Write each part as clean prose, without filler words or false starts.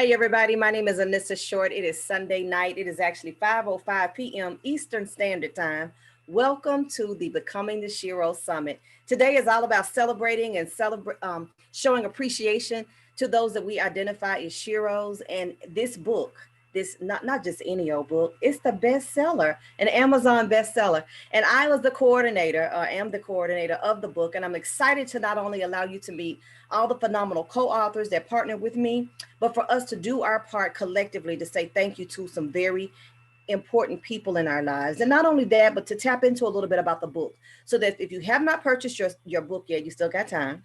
Hey everybody, my name is Anissa Short. It is Sunday night. It is actually 5:05 p.m. Eastern Standard Time. Welcome to the Becoming the Shero Summit. Today is all about celebrating and showing appreciation to those that we identify as Sheroes. And this book, this not just any old book, it's the bestseller, an Amazon bestseller. And I was the coordinator, am the coordinator of the book, and I'm excited to not only allow you to meet all the phenomenal co-authors that partner with me, but for us to do our part collectively to say thank you to some very important people in our lives. And not only that, but to tap into a little bit about the book so that if you have not purchased your book yet, you still got time.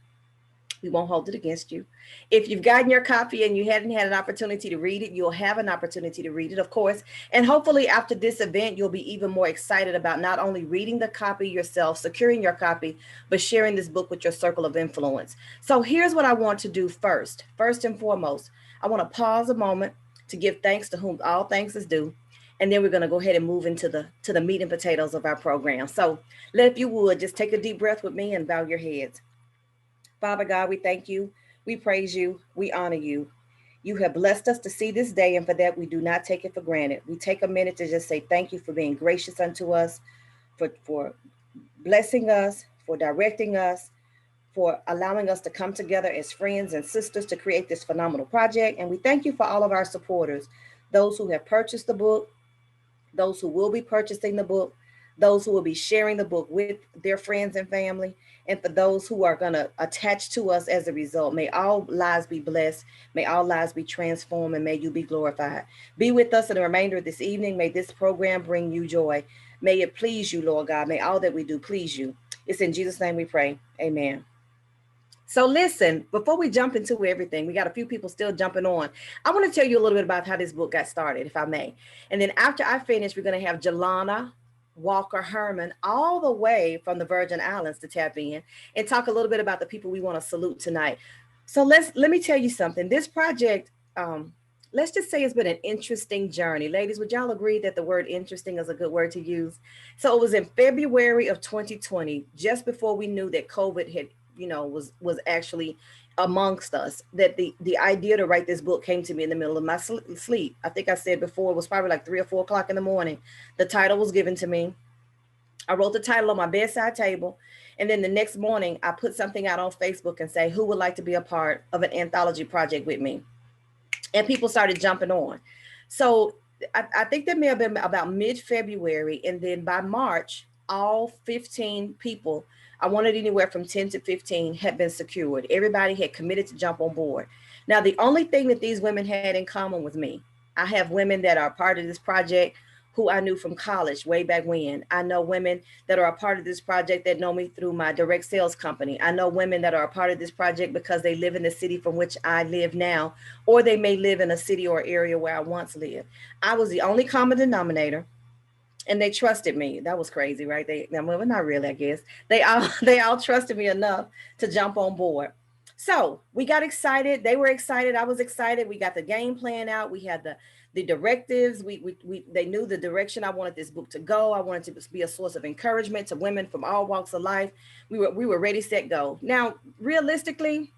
We won't hold it against you. If you've gotten your copy and you hadn't had an opportunity to read it, you'll have an opportunity to read it, of course. And hopefully after this event, you'll be even more excited about not only reading the copy yourself, securing your copy, but sharing this book with your circle of influence. So here's what I want to do first. First and foremost, I want to pause a moment to give thanks to whom all thanks is due. And then we're going to go ahead and move into the meat and potatoes of our program. So if you would, just take a deep breath with me and bow your heads. Father God, we thank you, we praise you, we honor you. You have blessed us to see this day, and for that we do not take it for granted. We take a minute to just say thank you for being gracious unto us, for blessing us, for directing us, for allowing us to come together as friends and sisters to create this phenomenal project. And we thank you for all of our supporters, those who have purchased the book, those who will be purchasing the book, those who will be sharing the book with their friends and family, and for those who are going to attach to us as a result. May all lives be blessed. May all lives be transformed, and may you be glorified. Be with us in the remainder of this evening. May this program bring you joy. May it please you, Lord God. May all that we do please you. It's in Jesus' name we pray. Amen. So listen, before we jump into everything, we got a few people still jumping on. I want to tell you a little bit about how this book got started, if I may. And then after I finish, we're going to have Jelana Walker Herman all the way from the Virgin Islands to tap in and talk a little bit about the people we want to salute tonight. So let me tell you something. This project, let's just say it's been an interesting journey. Ladies, would y'all agree that the word interesting is a good word to use? So it was in February of 2020, just before we knew that COVID had, was actually amongst us, that the idea to write this book came to me in the middle of my sleep. I think I said before, it was probably like 3 or 4 o'clock in the morning. The title was given to me. I wrote the title on my bedside table. And then the next morning, I put something out on Facebook and say, who would like to be a part of an anthology project with me? And people started jumping on. So I think that may have been about mid-February. And then by March, all 15 people, I wanted anywhere from 10 to 15, had been secured. Everybody had committed to jump on board. Now, the only thing that these women had in common with me, I have women that are part of this project who I knew from college way back when. I know women that are a part of this project that know me through my direct sales company. I know women that are a part of this project because they live in the city from which I live now, or they may live in a city or area where I once lived. I was the only common denominator. And they trusted me. That was crazy, right? Well, not really, I guess. They all trusted me enough to jump on board. So we got excited. They were excited. I was excited. We got the game plan out. We had the directives. They knew the direction I wanted this book to go. I wanted to be a source of encouragement to women from all walks of life. We were ready, set, go. Now, realistically,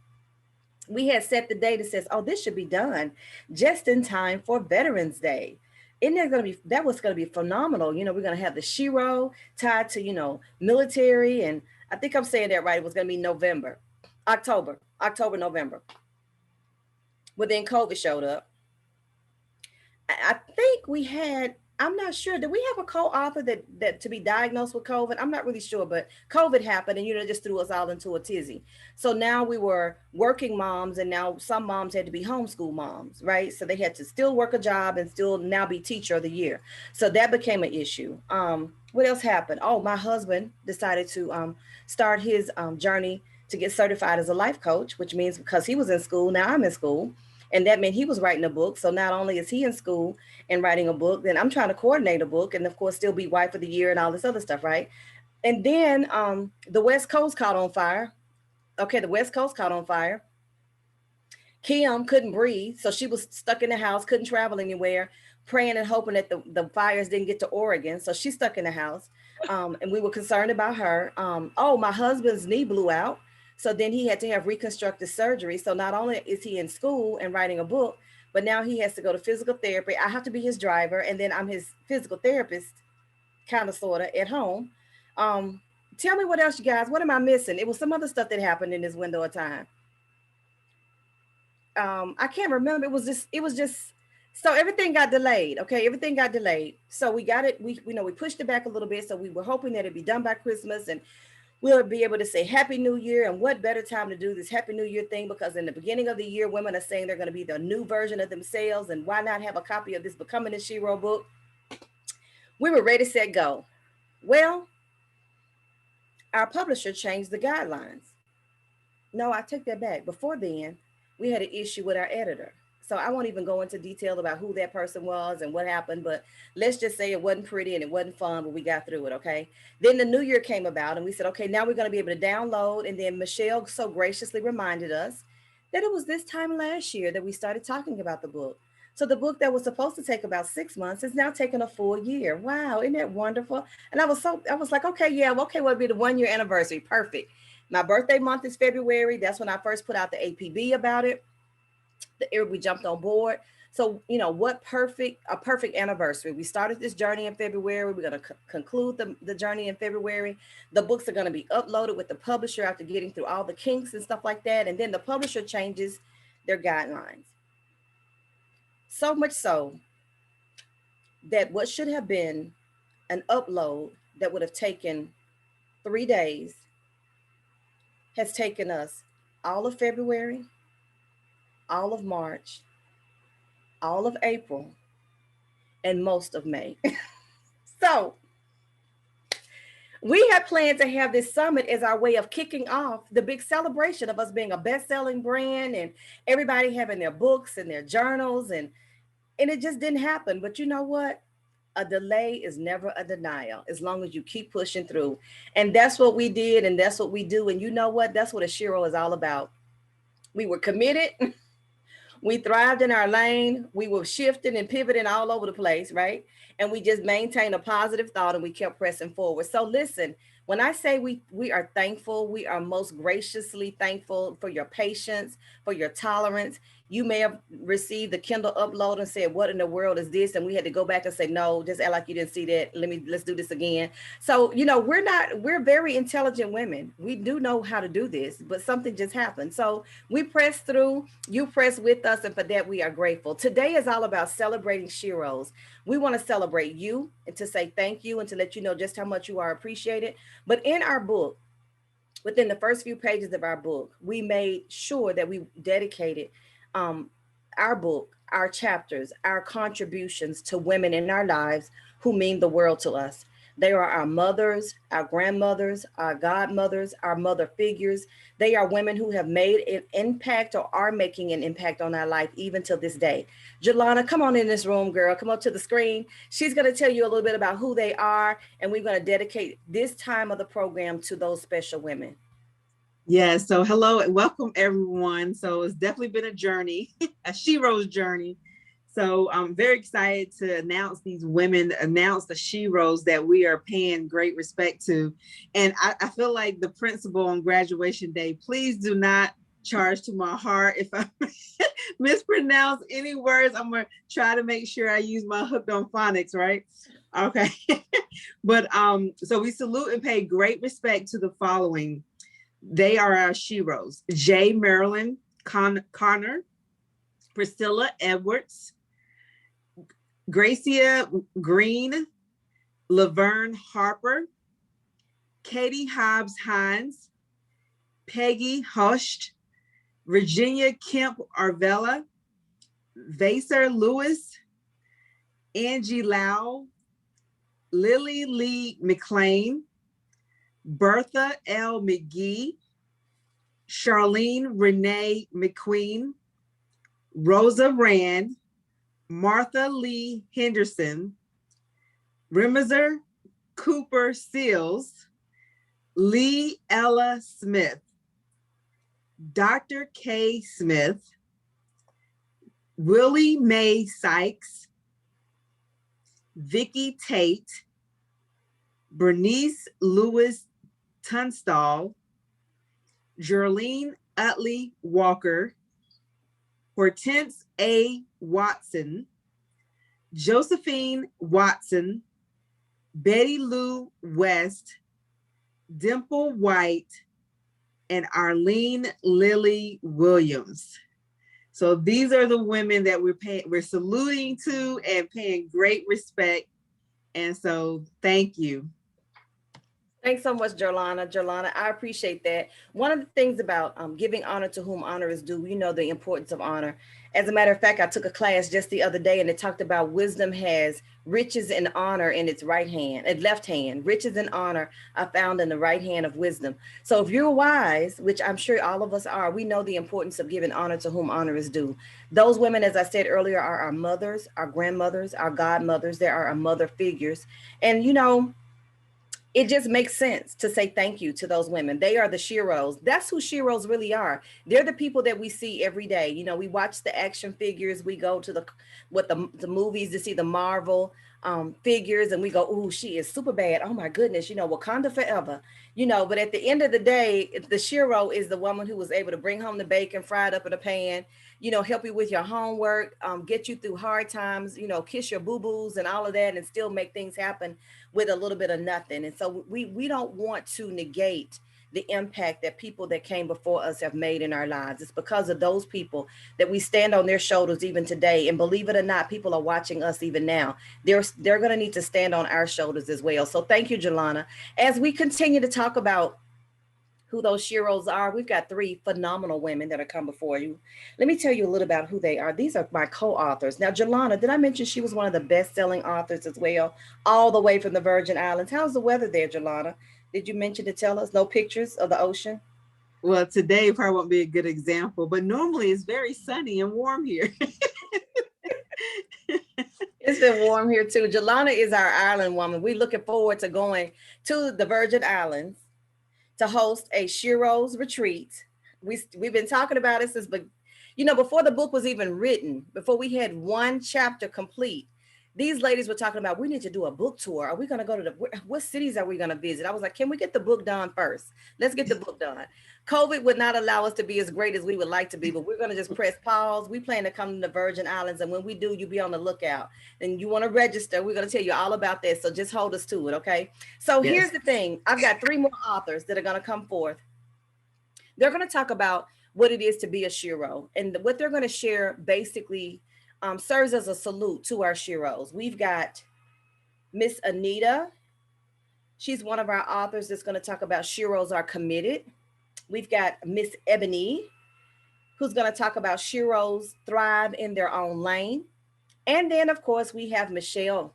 we had set the date that says, oh, this should be done just in time for Veterans Day. That was going to be phenomenal. We're going to have the Shero tied to, military. And I think I'm saying that right. It was going to be October, November. But then COVID showed up. I think I'm not sure. Did we have a co-author that to be diagnosed with COVID? I'm not really sure, but COVID happened and, just threw us all into a tizzy. So now we were working moms, and now some moms had to be homeschool moms, right? So they had to still work a job and still now be teacher of the year. So that became an issue. What else happened? Oh, my husband decided to start his journey to get certified as a life coach, which means because he was in school, now I'm in school. And that meant he was writing a book. So not only is he in school and writing a book, then I'm trying to coordinate a book and, of course, still be wife of the year and all this other stuff, right? And then the West Coast caught on fire. Okay, the West Coast caught on fire. Kim couldn't breathe, so she was stuck in the house, couldn't travel anywhere, praying and hoping that the fires didn't get to Oregon. So she's stuck in the house, and we were concerned about her. My husband's knee blew out. So then he had to have reconstructive surgery. So not only is he in school and writing a book, but now he has to go to physical therapy. I have to be his driver, and then I'm his physical therapist, kind of, sort of, at home. Um, Tell me what else, you guys. What am I missing? It was some other stuff that happened in this window of time. I can't remember. It was just so everything got delayed. Okay, everything got delayed. So we got it. We pushed it back a little bit. So we were hoping that it'd be done by Christmas, and we'll be able to say Happy New Year. And what better time to do this Happy New Year thing? Because in the beginning of the year, women are saying they're going to be the new version of themselves, and why not have a copy of this Becoming the Shero book? We were ready, set, go. Well, our publisher changed the guidelines. No, I take that back. Before then, we had an issue with our editor. So I won't even go into detail about who that person was and what happened, but let's just say it wasn't pretty and it wasn't fun, but we got through it, okay? Then the new year came about and we said, okay, now we're going to be able to download. And then Michelle so graciously reminded us that it was this time last year that we started talking about the book. So the book that was supposed to take about 6 months is now taking a full year. Wow, isn't that wonderful? And I was like, okay, yeah, okay, well, it'll be the 1 year anniversary. Perfect. My birthday month is February. That's when I first put out the APB about it. We jumped on board. So, what a perfect anniversary. We started this journey in February. We're going to conclude the journey in February. The books are going to be uploaded with the publisher after getting through all the kinks and stuff like that. And then the publisher changes their guidelines. So much so that what should have been an upload that would have taken 3 days has taken us all of February, all of March, all of April, and most of May. So we had planned to have this summit as our way of kicking off the big celebration of us being a best-selling brand and everybody having their books and their journals, and it just didn't happen. But you know what? A delay is never a denial as long as you keep pushing through. And that's what we did, and that's what we do. And you know what? That's what a Shero is all about. We were committed. We thrived in our lane. We were shifting and pivoting all over the place, right? And we just maintained a positive thought and we kept pressing forward. So listen, when I say we are thankful, we are most graciously thankful for your patience, for your tolerance. You may have received the Kindle upload and said, what in the world is this? And we had to go back and say, no, just act like you didn't see that. Let's do this again. So, we're very intelligent women. We do know how to do this, but something just happened. So we pressed through, you pressed with us, and for that we are grateful. Today is all about celebrating Sheroes. We want to celebrate you and to say thank you and to let you know just how much you are appreciated. But in our book, within the first few pages of our book, we made sure that we dedicated our book, our chapters, our contributions to women in our lives who mean the world to us. They are our mothers, our grandmothers, our godmothers, our mother figures. They are women who have made an impact or are making an impact on our life even till this day. Jelana, come on in this room, girl. Come up to the screen. She's going to tell you a little bit about who they are, and we're going to dedicate this time of the program to those special women. Yeah, so hello and welcome everyone. So it's definitely been a journey, a Sheroes journey. So I'm very excited to announce these women, announce the Sheroes that we are paying great respect to. And I feel like the principal on graduation day, please do not charge to my heart. If I mispronounce any words, I'm gonna try to make sure I use my hooked on phonics, right? Okay. But so we salute and pay great respect to the following. They are our Sheroes: J. Marilyn Connor, Priscilla Edwards, Gracia Green, Laverne Harper, Katie Hobbs Hines, Peggy Hushed, Virginia Kemp Arvella, Vaser Lewis, Angie Lau, Lily Lee McLean, Bertha L. McGee, Charlene Renee McQueen, Rosa Rand, Martha Lee Henderson, Remiser Cooper Seals, Lee Ella Smith, Dr. K. Smith, Willie Mae Sykes, Vicky Tate, Bernice Lewis Tunstall, Jerlene Utley Walker, Hortense A. Watson, Josephine Watson, Betty Lou West, Dimple White, and Arlene Lily Williams. So these are the women that we're saluting to and paying great respect. And so thank you. Thanks so much, Jolana. Jolana, I appreciate that. One of the things about giving honor to whom honor is due, we know the importance of honor. As a matter of fact, I took a class just the other day and it talked about wisdom has riches and honor in its right hand, and left hand. Riches and honor are found in the right hand of wisdom. So if you're wise, which I'm sure all of us are, we know the importance of giving honor to whom honor is due. Those women, as I said earlier, are our mothers, our grandmothers, our godmothers. They are our mother figures. And, you know, it just makes sense to say thank you to those women. They are the Sheroes. That's who Sheroes really are. They're the people that we see every day. You know, we watch the action figures. We go to the movies to see the Marvel figures, and we go, "Ooh, she is super bad. Oh my goodness, you know, Wakanda forever." You know, but at the end of the day, the Shero is the woman who was able to bring home the bacon fried up in a pan, you know, help you with your homework, get you through hard times, you know, kiss your boo-boos and all of that, and still make things happen with a little bit of nothing. And so we don't want to negate the impact that people that came before us have made in our lives. It's because of those people that we stand on their shoulders even today. And believe it or not, people are watching us even now. They're going to need to stand on our shoulders as well. So thank you, Jelana. As we continue to talk about who those Sheroes are, we've got three phenomenal women that have come before you. Let me tell you a little about who they are. These are my co-authors. Now, Jelana, did I mention she was one of the best-selling authors as well, all the way from the Virgin Islands? How's the weather there, Jelana? Did you mention to tell us? No pictures of the ocean? Well, today probably won't be a good example, but normally it's very sunny and warm here. It's been warm here too. Jelana is our island woman. We're looking forward to going to the Virgin Islands to host a Sheroes retreat. We've been talking about it since, but you know, before the book was even written, before we had one chapter complete, these ladies were talking about, we need to do a book tour. Are we going to go to what cities are we going to visit? I was like, can we get the book done first? Let's get the book done. COVID would not allow us to be as great as we would like to be, but we're going to just press pause. We plan to come to the Virgin Islands. And when we do, you be on the lookout and you want to register. We're going to tell you all about that. So just hold us to it. Okay. So Yes. Here's the thing. I've got three more authors that are going to come forth. They're going to talk about what it is to be a Shero, and what they're going to share basically serves as a salute to our Sheroes. We've got Miss Anita. She's one of our authors that's going to talk about Sheroes are committed. We've got Miss Ebony, who's going to talk about Sheroes thrive in their own lane. And then, of course, we have Michelle.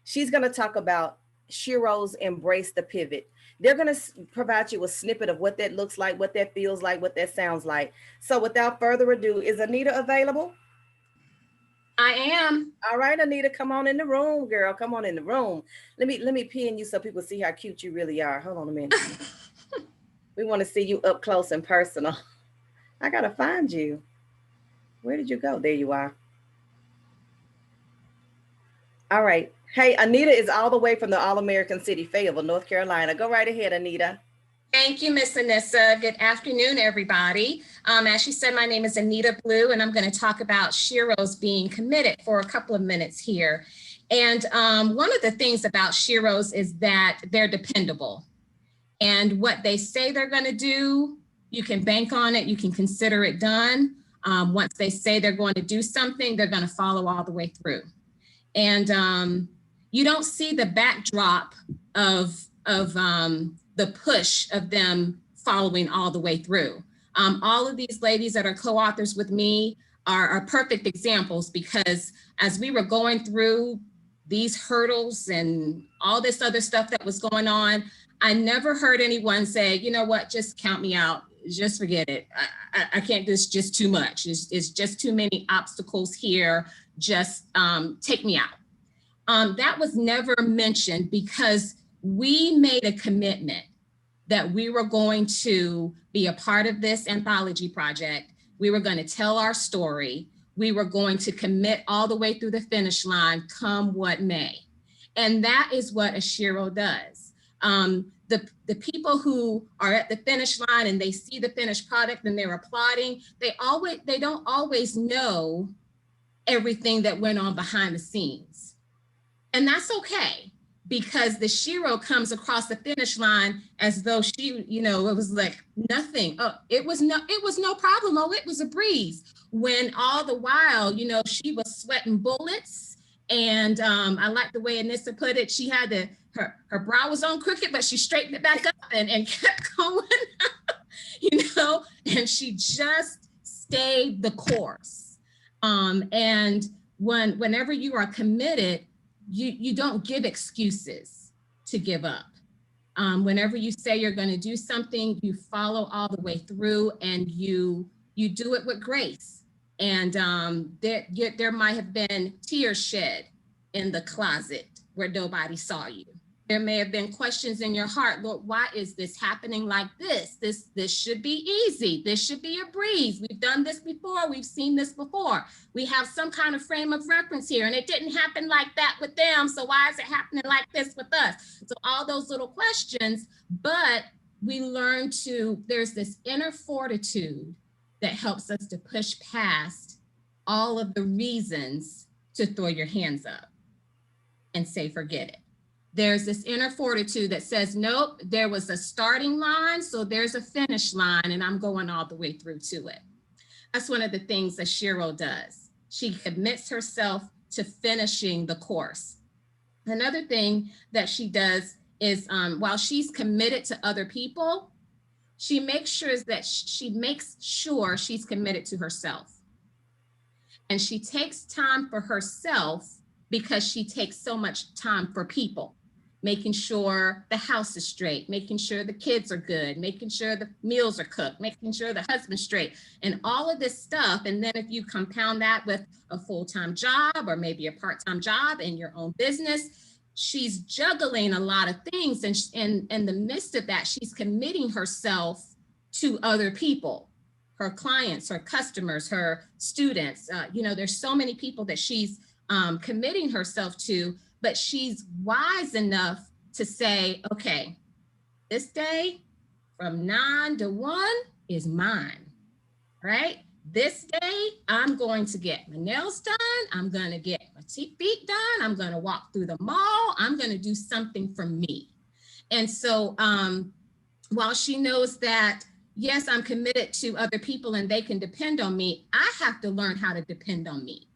She's going to talk about Sheroes embrace the pivot. They're going to provide you a snippet of what that looks like, what that feels like, what that sounds like. So without further ado, is Anita available? I am. All right, Anita, come on in the room, girl. Come on in the room. Let me pin you so people see how cute you really are. Hold on a minute. We want to see you up close and personal. I gotta find you. Where did you go? There you are. All right. Hey, Anita is all the way from the All-American city, Fayetteville, North Carolina. Go right ahead, Anita. Thank you, Miss Anissa. Good afternoon, everybody. As she said, my name is Anita Blue, and I'm going to talk about Sheroes being committed for a couple of minutes here. And one of the things about Sheroes is that they're dependable. And what they say they're going to do, you can bank on it. You can consider it done. Once they say they're going to do something, they're going to follow all the way through. And you don't see the backdrop of the push of them following all the way through. All of these ladies that are co-authors with me are perfect examples, because as we were going through these hurdles and all this other stuff that was going on, I never heard anyone say, you know what, just count me out. Just forget it. I can't, this is just too much. It's just too many obstacles here. Just take me out. That was never mentioned, because we made a commitment that we were going to be a part of this anthology project. We were going to tell our story. We were going to commit all the way through the finish line, come what may. And that is what a Shero does. the people who are at the finish line and they see the finished product and they're applauding, they don't always know everything that went on behind the scenes. And that's okay, because the Shero comes across the finish line as though she, you know, it was like nothing. Oh, it was no problem. Oh, it was a breeze. When all the while, you know, she was sweating bullets. And I like the way Anissa put it. She had her brow was on crooked, but she straightened it back up and kept going, you know, and she just stayed the course. And whenever you are committed, you don't give excuses to give up. Whenever you say you're going to do something, you follow all the way through, and you do it with grace. And there might have been tears shed in the closet where nobody saw you. There may have been questions in your heart, Lord, why is this happening like this? This should be easy. This should be a breeze. We've done this before. We've seen this before. We have some kind of frame of reference here, and it didn't happen like that with them. So why is it happening like this with us? So all those little questions, but we learn there's this inner fortitude that helps us to push past all of the reasons to throw your hands up and say, forget it. There's this inner fortitude that says, nope, there was a starting line, so there's a finish line, and I'm going all the way through to it. That's one of the things that Shero does. She commits herself to finishing the course. Another thing that she does is while she's committed to other people, she makes sure she's committed to herself. And she takes time for herself because she takes so much time for people, making sure the house is straight, making sure the kids are good, making sure the meals are cooked, making sure the husband's straight, and all of this stuff. And then if you compound that with a full-time job or maybe a part-time job in your own business, she's juggling a lot of things. And in the midst of that, she's committing herself to other people, her clients, her customers, her students. There's so many people that she's committing herself to, but she's wise enough to say, okay, this day from 9 to 1 is mine, right? This day, I'm going to get my nails done. I'm going to get my feet done. I'm going to walk through the mall. I'm going to do something for me. And so while she knows that, yes, I'm committed to other people and they can depend on me, I have to learn how to depend on me,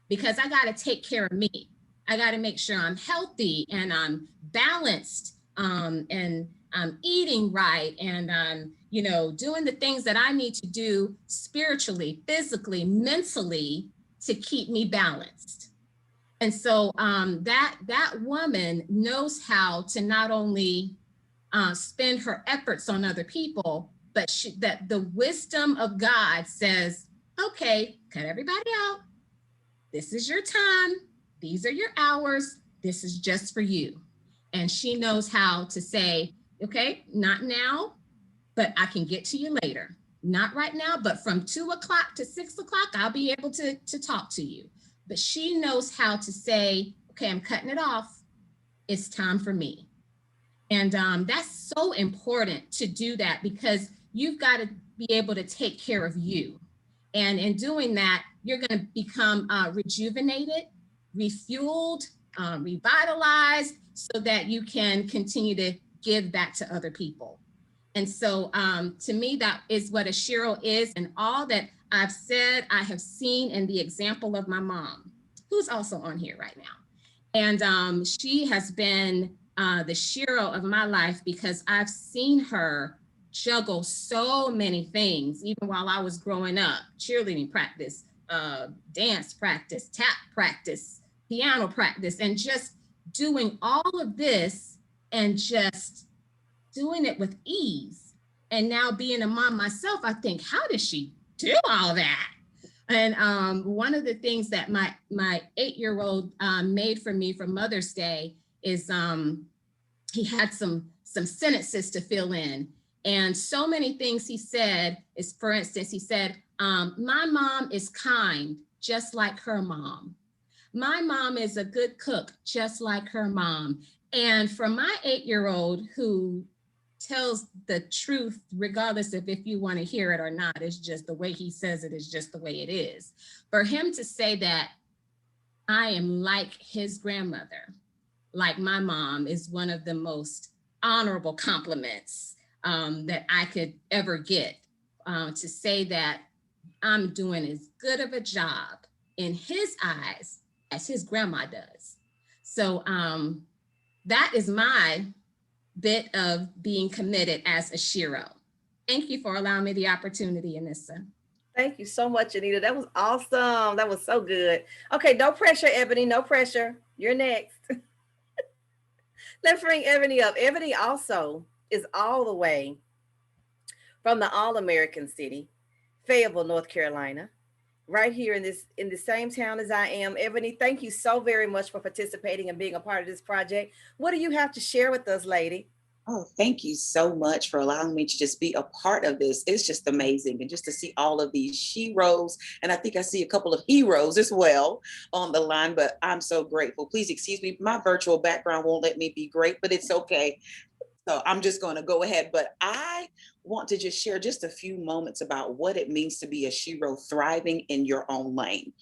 because I got to take care of me. I got to make sure I'm healthy and I'm balanced, and I'm eating right, and I'm, doing the things that I need to do spiritually, physically, mentally to keep me balanced. And so that woman knows how to not only spend her efforts on other people, but that the wisdom of God says, okay, cut everybody out. This is your time. These are your hours. This is just for you. And she knows how to say, okay, not now, but I can get to you later. Not right now, but from 2 o'clock to 6 o'clock, I'll be able to talk to you. But she knows how to say, okay, I'm cutting it off. It's time for me. And that's so important to do that, because you've got to be able to take care of you. And in doing that, you're going to become rejuvenated, refueled, revitalized, so that you can continue to give back to other people. And so to me, that is what a Shero is. And all that I've said, I have seen in the example of my mom, who's also on here right now. And she has been the Shero of my life, because I've seen her juggle so many things, even while I was growing up: cheerleading practice, dance practice, tap practice, piano practice, and just doing all of this and just doing it with ease. And now being a mom myself, I think, how does she do all that? And one of the things that my 8-year-old made for me for Mother's Day is he had some sentences to fill in. And so many things he said is, for instance, he said, my mom is kind, just like her mom. My mom is a good cook, just like her mom. And for my 8-year-old, who tells the truth, regardless of if you want to hear it or not. It's just the way he says it is just the way it is. For him to say that I am like his grandmother, like my mom, is one of the most honorable compliments that I could ever get. To say that I'm doing as good of a job in his eyes as his grandma does. So that is my bit of being committed as a Shero. Thank you for allowing me the opportunity, Anissa. Thank you so much, Anita. That was awesome. That was so good. Okay, no pressure, Ebony. No pressure. You're next. Let's bring Ebony up. Ebony also is all the way from the All-American city, Fayetteville, North Carolina, right here in the same town as I am. Ebony, thank you so very much for participating and being a part of this project. What do you have to share with us, lady? Oh, thank you so much for allowing me to just be a part of this. It's just amazing. And just to see all of these sheroes, and I think I see a couple of heroes as well on the line, but I'm so grateful. Please excuse me. My virtual background won't let me be great, but it's okay. So I'm just going to go ahead, but I want to just share just a few moments about what it means to be a Shero thriving in your own lane.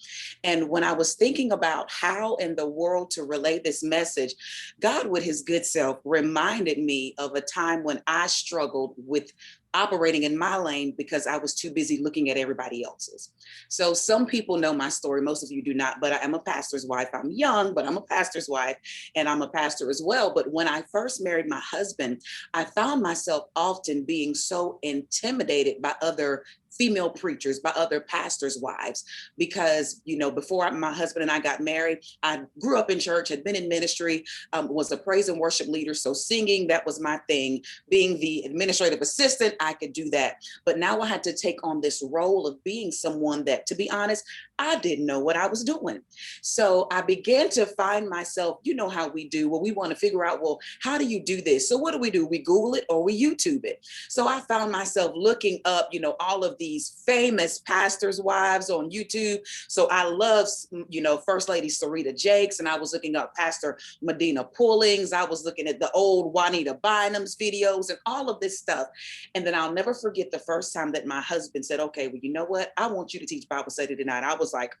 And when I was thinking about how in the world to relay this message, God with his good self reminded me of a time when I struggled with operating in my lane because I was too busy looking at everybody else's. So some people know my story, most of you do not, but I am a pastor's wife. I'm young, but I'm a pastor's wife and I'm a pastor as well. But when I first married my husband, I found myself often being so intimidated by other female preachers, by other pastors' wives, because, you know, before my husband and I got married, I grew up in church, had been in ministry, was a praise and worship leader. So singing, that was my thing. Being the administrative assistant, I could do that. But now I had to take on this role of being someone that, to be honest, I didn't know what I was doing. So I began to find myself, you know how we do, well, we want to figure out, well, how do you do this? So what do? We Google it or we YouTube it. So I found myself looking up, you know, all of these famous pastors' wives on YouTube. So I love, you know, First Lady Sarita Jakes, and I was looking up Pastor Medina Pullings. I was looking at the old Juanita Bynum's videos and all of this stuff. And then I'll never forget the first time that my husband said, okay, well, you know what? I want you to teach Bible study tonight. I was like,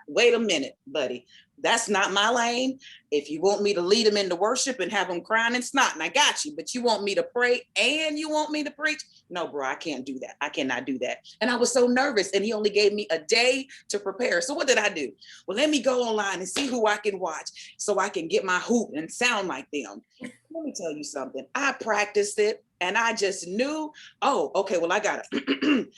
wait a minute, buddy. That's not my lane. If you want me to lead them into worship and have them crying and snotting, I got you. But you want me to pray and you want me to preach? No, bro, I can't do that. I cannot do that. And I was so nervous, and he only gave me a day to prepare. So what did I do? Well, let me go online and see who I can watch so I can get my hoop and sound like them. Let me tell you something. I practiced it. And I just knew, oh, okay, well, I got it.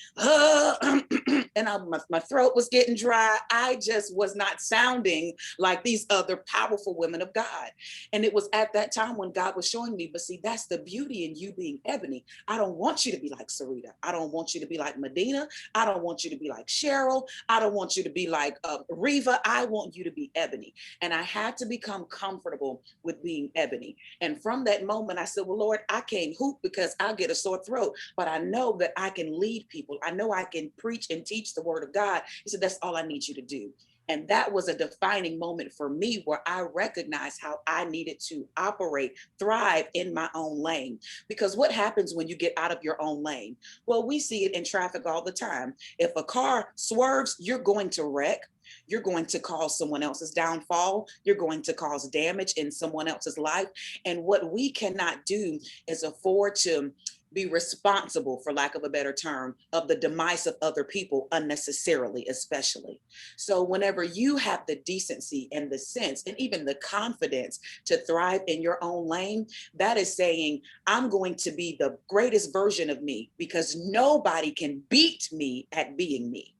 And my throat was getting dry. I just was not sounding like these other powerful women of God. And it was at that time when God was showing me, but see, that's the beauty in you being Ebony. I don't want you to be like Sarita. I don't want you to be like Medina. I don't want you to be like Cheryl. I don't want you to be like Reva. I want you to be Ebony. And I had to become comfortable with being Ebony. And from that moment, I said, well, Lord, I can't hoop because I'll get a sore throat, but I know that I can lead people. I know I can preach and teach the word of God. He said, that's all I need you to do. And that was a defining moment for me where I recognized how I needed to operate, thrive in my own lane. Because what happens when you get out of your own lane? Well, we see it in traffic all the time. If a car swerves, you're going to wreck. You're going to cause someone else's downfall. You're going to cause damage in someone else's life. And what we cannot do is afford to be responsible, for lack of a better term, of the demise of other people unnecessarily, especially. So whenever you have the decency and the sense and even the confidence to thrive in your own lane, that is saying, I'm going to be the greatest version of me because nobody can beat me at being me.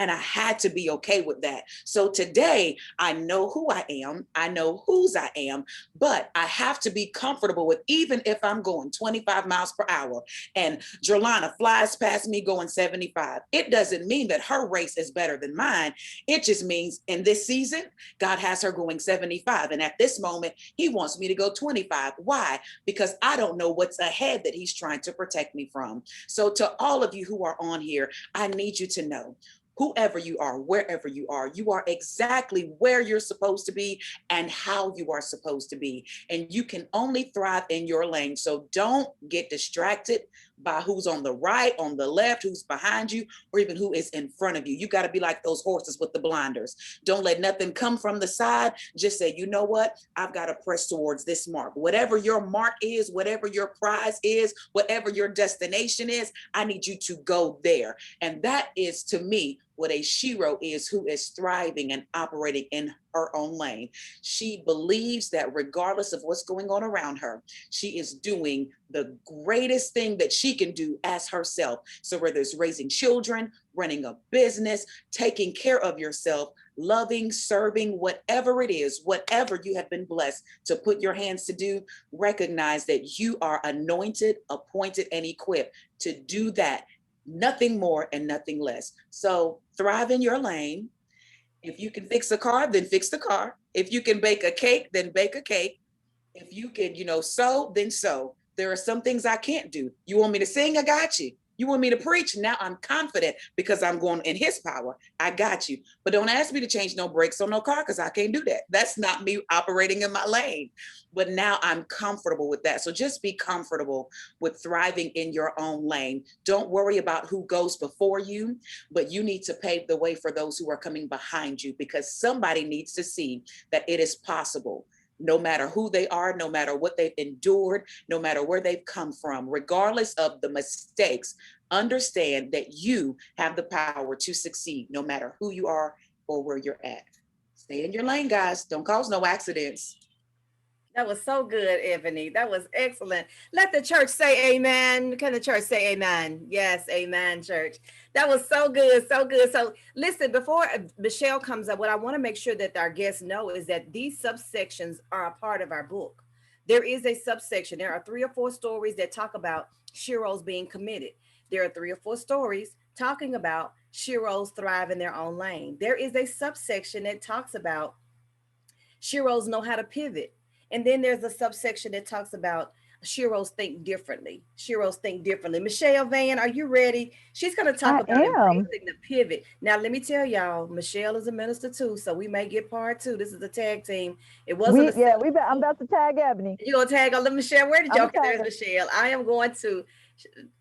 And I had to be okay with that. So today, I know who I am. I know whose I am, but I have to be comfortable with, even if I'm going 25 miles per hour and Jerlana flies past me going 75. It doesn't mean that her race is better than mine. It just means in this season, God has her going 75. And at this moment, he wants me to go 25. Why? Because I don't know what's ahead that he's trying to protect me from. So to all of you who are on here, I need you to know, whoever you are, wherever you are exactly where you're supposed to be and how you are supposed to be. And you can only thrive in your lane. So don't get distracted by who's on the right, on the left, who's behind you, or even who is in front of you. You got to be like those horses with the blinders. Don't let nothing come from the side. Just say, you know what? I've got to press towards this mark. Whatever your mark is, whatever your prize is, whatever your destination is, I need you to go there. And that is, to me, what a Shero is, who is thriving and operating in her own lane. She believes that regardless of what's going on around her, she is doing the greatest thing that she can do as herself. So whether it's raising children, running a business, taking care of yourself, loving, serving, whatever it is, whatever you have been blessed to put your hands to do, recognize that you are anointed, appointed, and equipped to do that. Nothing more and nothing less. So thrive in your lane. If you can fix a car, then fix the car. If you can bake a cake, then bake a cake. If you can, sew, then sew. There are some things I can't do. You want me to sing? I got you. You want me to preach? Now I'm confident because I'm going in his power. I got you. But don't ask me to change no brakes on no car because I can't do that. That's not me operating in my lane. But now I'm comfortable with that. So just be comfortable with thriving in your own lane. Don't worry about who goes before you, but you need to pave the way for those who are coming behind you, because somebody needs to see that it is possible. No matter who they are, no matter what they've endured, no matter where they've come from, regardless of the mistakes, understand that you have the power to succeed no matter who you are or where you're at. Stay in your lane, guys. Don't cause no accidents. That was so good, Ebony. That was excellent. Let the church say amen. Can the church say amen? Yes, amen, church. That was so good, so good. So listen, before Michelle comes up, what I want to make sure that our guests know is that these subsections are a part of our book. There is a subsection. There are 3 or 4 stories that talk about Sheroes being committed. There are 3 or 4 stories talking about Sheroes thrive in their own lane. There is a subsection that talks about Sheroes know how to pivot. And then there's a subsection that talks about Sheroes think differently. Sheroes think differently. Michelle Van, are you ready? She's going to talk I about am. embracing the pivot. Now, let me tell y'all, Michelle is a minister too, so we may get part 2. This is a tag team. It wasn't a I'm about to tag Ebony. you gonna tag on the Michelle? Where did I'm y'all? a Okay, there's tagger. Michelle. I am going to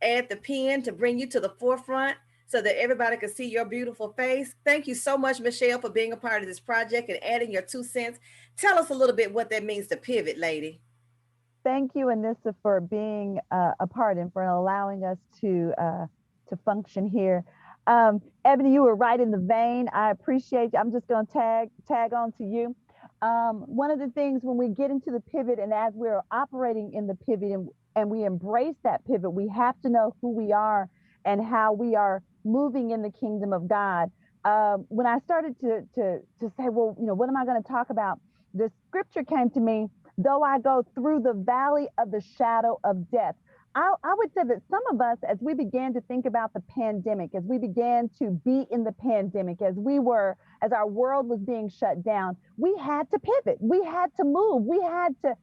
add the pin to bring you to the forefront so that everybody can see your beautiful face. Thank you so much, Michelle, for being a part of this project and adding your 2 cents. Tell us a little bit what that means to pivot, lady. Thank you, Anissa, for being a part and for allowing us to function here. Ebony, you were right in the vein. I appreciate you. I'm just going to tag on to you. One of the things when we get into the pivot and as we're operating in the pivot and we embrace that pivot, we have to know who we are and how we are moving in the kingdom of God. When I started to say, well, what am I going to talk about? The scripture came to me, though I go through the valley of the shadow of death. I would say that some of us, as we began to think about the pandemic, as we began to be in the pandemic, as our world was being shut down, we had to pivot. We had to move. We had to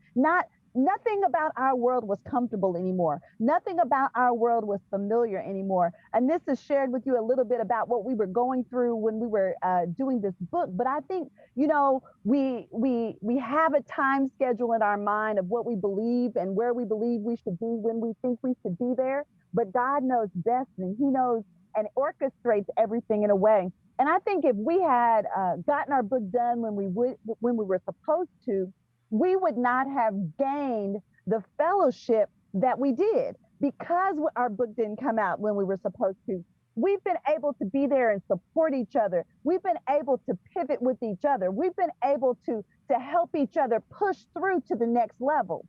nothing about our world was comfortable anymore. Nothing about our world was familiar anymore. And this is shared with you a little bit about what we were going through when we were doing this book. But I think, we have a time schedule in our mind of what we believe and where we believe we should be when we think we should be there. But God knows best, and he knows and orchestrates everything in a way. And I think if we had gotten our book done when we were supposed to, we would not have gained the fellowship that we did because our book didn't come out when we were supposed to. We've been able to be there and support each other. We've been able to pivot with each other. We've been able to help each other push through to the next level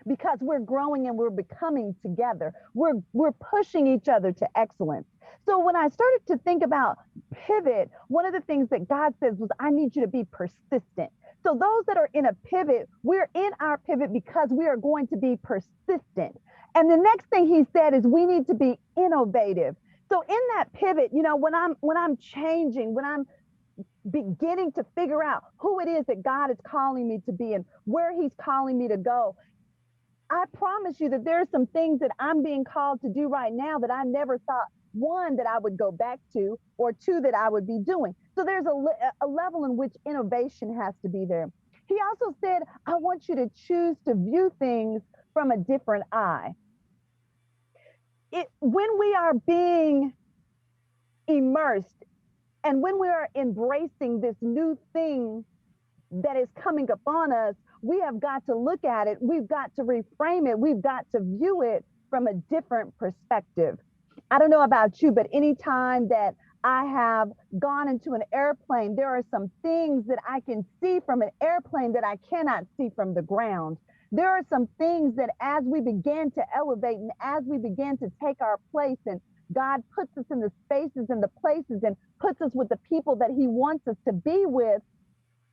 because we're growing and we're becoming together. We're pushing each other to excellence. So when I started to think about pivot, one of the things that God says was, I need you to be persistent. So those that are in a pivot, we're in our pivot because we are going to be persistent. And the next thing he said is we need to be innovative. So in that pivot, when I'm changing, when I'm beginning to figure out who it is that God is calling me to be and where he's calling me to go, I promise you that there are some things that I'm being called to do right now that I never thought one that I would go back to, or two that I would be doing. So there's a level in which innovation has to be there. He also said, I want you to choose to view things from a different eye. When we are being immersed and when we are embracing this new thing that is coming upon us, we have got to look at it. We've got to reframe it. We've got to view it from a different perspective. I don't know about you, but anytime that I have gone into an airplane, there are some things that I can see from an airplane that I cannot see from the ground. There are some things that as we begin to elevate and as we begin to take our place, and God puts us in the spaces and the places and puts us with the people that he wants us to be with,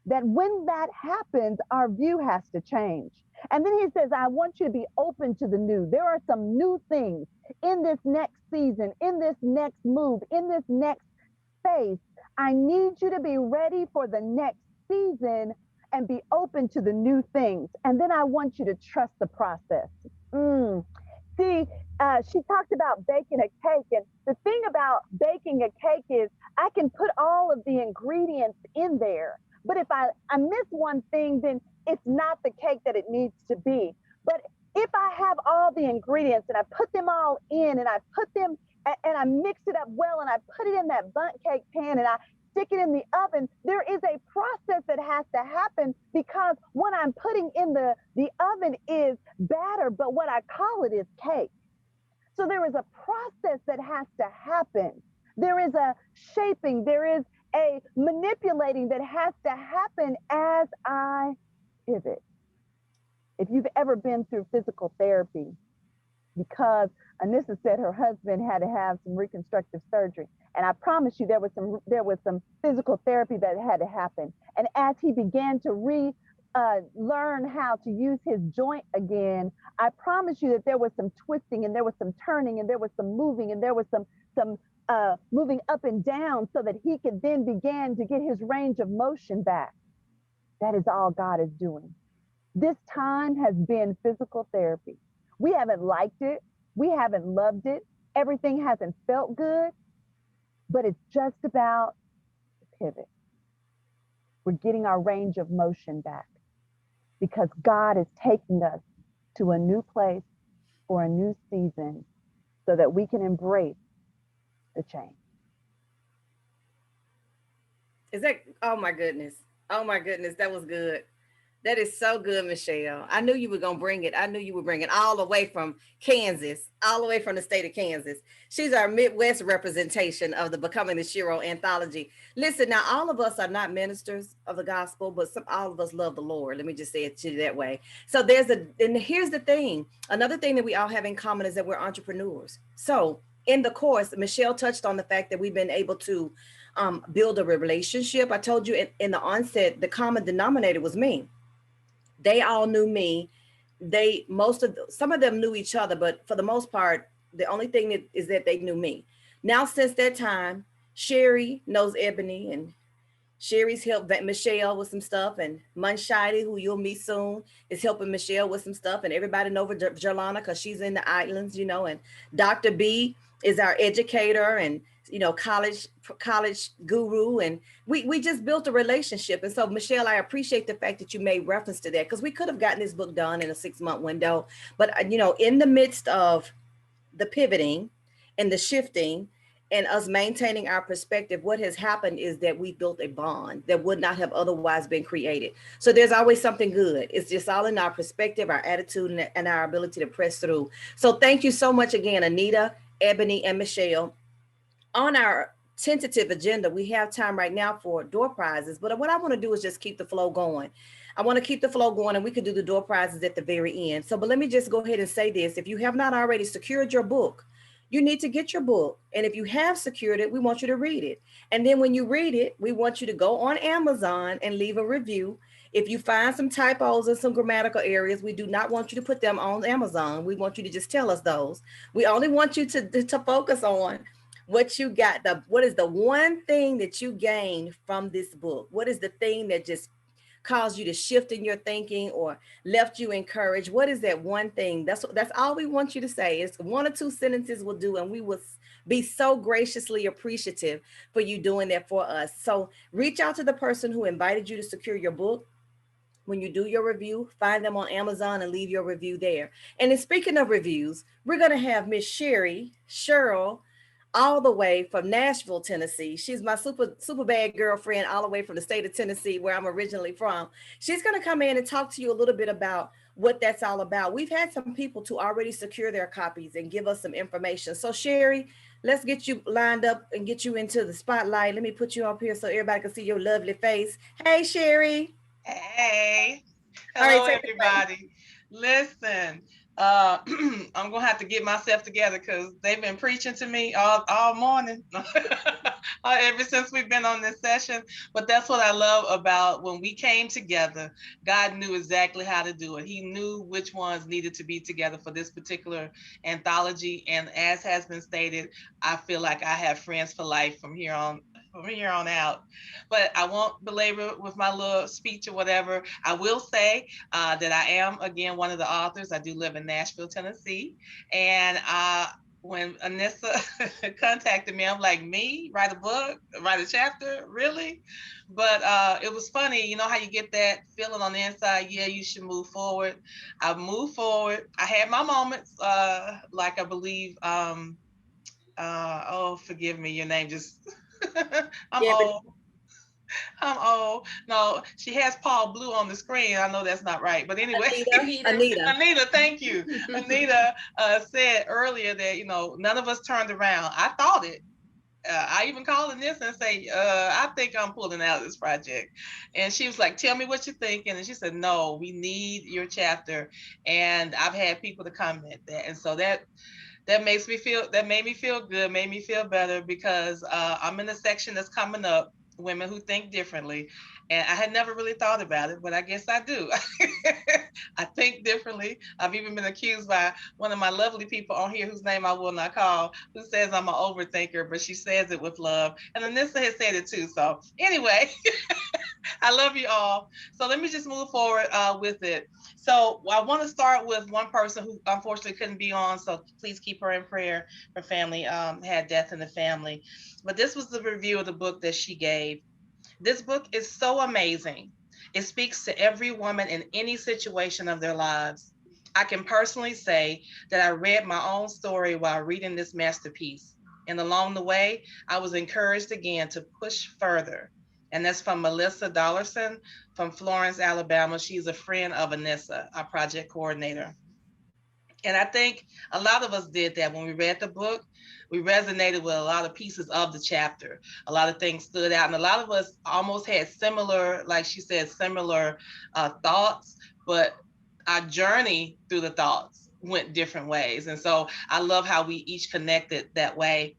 that when that happens, our view has to change. And then he says, I want you to be open to the new. There are some new things in this next season, in this next move, in this next space. I need you to be ready for the next season and be open to the new things. And then I want you to trust the process. See, she talked about baking a cake. And the thing about baking a cake is I can put all of the ingredients in there. But if I miss one thing, then it's not the cake that it needs to be. But if I have all the ingredients and I put them all in and I put them and I mix it up well and I put it in that bundt cake pan and I stick it in the oven, there is a process that has to happen, because what I'm putting in the oven is batter, but what I call it is cake. So there is a process that has to happen. There is a shaping, there is a manipulating that has to happen as I pivot. If you've ever been through physical therapy, because Anissa said her husband had to have some reconstructive surgery, and I promise you there was some physical therapy that had to happen. And as he began to learn how to use his joint again, I promise you that there was some twisting and there was some turning and there was some moving and there was some moving up and down so that he could then begin to get his range of motion back. That is all God is doing. This time has been physical therapy. We haven't liked it. We haven't loved it. Everything hasn't felt good, but it's just about the pivot. We're getting our range of motion back because God is taking us to a new place for a new season so that we can embrace the change. Is that, oh my goodness. Oh my goodness, that was good. That is so good, Michelle. I knew you were going to bring it. I knew you would bring it all the way from Kansas, all the way from the state of Kansas. She's our Midwest representation of the Becoming the Shero Anthology. Listen, now all of us are not ministers of the gospel, but all of us love the Lord. Let me just say it to you that way. So and here's the thing. Another thing that we all have in common is that we're entrepreneurs. So in the course, Michelle touched on the fact that we've been able to build a relationship. I told you in the onset, the common denominator was me. They all knew me. Some of them knew each other, but for the most part, the only thing is that they knew me. Now, since that time, Cherie knows Ebony, and Cherie's helped Michelle with some stuff, and Munshidi, who you'll meet soon, is helping Michelle with some stuff, and everybody knows Jelana because she's in the islands, and Dr. B is our educator and college guru, and we just built a relationship. And so, Michelle, I appreciate the fact that you made reference to that, because we could have gotten this book done in a 6-month window, but in the midst of the pivoting and the shifting and us maintaining our perspective, what has happened is that we built a bond that would not have otherwise been created. So there's always something good. It's just all in our perspective, our attitude, and our ability to press through. So thank you so much again, Anita, Ebony, and Michelle. On our tentative agenda, we have time right now for door prizes, but what I want to do is just keep the flow going. I want to keep the flow going, and we could do the door prizes at the very end. So, but let me just go ahead and say this. If you have not already secured your book, you need to get your book. And if you have secured it, we want you to read it. And then when you read it, we want you to go on Amazon and leave a review. If you find some typos and some grammatical areas, we do not want you to put them on Amazon. We want you to just tell us those. We only want you to focus on what you got. What is the one thing that you gained from this book? What is the thing that just caused you to shift in your thinking or left you encouraged? What is that one thing? That's all we want you to say. It's 1 or 2 sentences will do, and we will be so graciously appreciative for you doing that for us. So reach out to the person who invited you to secure your book. When you do your review, find them on Amazon and leave your review there. And then speaking of reviews, we're going to have Miss Cherie, Shero, all the way from Nashville, Tennessee. She's my super bad girlfriend all the way from the state of Tennessee, where I'm originally from. She's going to come in and talk to you a little bit about what that's all about. We've had some people to already secure their copies and give us some information. So Cherie, let's get you lined up and get you into the spotlight. Let me put you up here so everybody can see your lovely face. Hey, Cherie. Hey, All right, hello everybody. Listen, I'm gonna have to get myself together because they've been preaching to me all morning, ever since we've been on this session. But that's what I love about when we came together. God knew exactly how to do it. He knew which ones needed to be together for this particular anthology. And as has been stated, I feel like I have friends for life from here on out. But I won't belabor with my little speech or whatever. I will say that I am, again, one of the authors. I do live in Nashville, Tennessee. And when Anissa contacted me, I'm like, me? Write a book? Write a chapter? Really? But it was funny. You know how you get that feeling on the inside? Yeah, you should move forward. I moved forward. I had my moments, like I believe, oh, forgive me, your name just, I'm old. I'm old. No, she has Paul Blue on the screen. I know that's not right. But anyway, Anita, thank you. Anita said earlier that, none of us turned around. I thought it. I even called Anissa and say, I think I'm pulling out of this project. And she was like, tell me what you're thinking. And she said, no, we need your chapter. And I've had people to comment that. And so that made me feel good, made me feel better because I'm in a section that's coming up, women who think differently. And I had never really thought about it, but I guess I do. I think differently. I've even been accused by one of my lovely people on here, whose name I will not call, who says I'm an overthinker, but she says it with love. And Anissa has said it too. So anyway, I love you all. So let me just move forward with it. So I want to start with one person who unfortunately couldn't be on. So please keep her in prayer. Her family had death in the family. But this was the review of the book that she gave. This book is so amazing. It speaks to every woman in any situation of their lives. I can personally say that I read my own story while reading this masterpiece. And along the way, I was encouraged again to push further. And that's from Melissa Dollarson from Florence, Alabama. She's a friend of Anissa, our project coordinator. And I think a lot of us did that when we read the book. We resonated with a lot of pieces of the chapter. A lot of things stood out. And a lot of us almost had similar, like she said, similar thoughts, but our journey through the thoughts went different ways. And so I love how we each connected that way.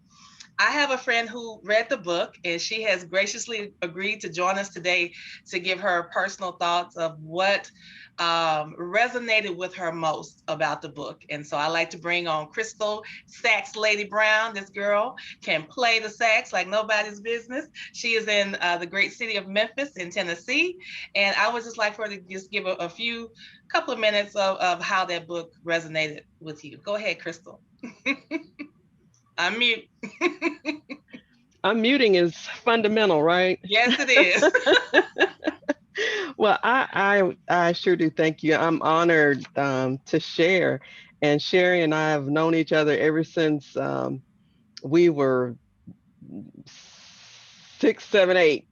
I have a friend who read the book, and she has graciously agreed to join us today to give her personal thoughts of what resonated with her most about the book. And so I like to bring on Crystal Sax Lady Brown. This girl can play the sax like nobody's business. She is in the great city of Memphis in Tennessee. And I would just like for her to just give a couple of minutes of how that book resonated with you. Go ahead, Crystal. Unmute. Unmuting is fundamental, right? Yes, it is. Well, I sure do. Thank you. I'm honored to share. And Cherie and I have known each other ever since we were 6, 7, 8,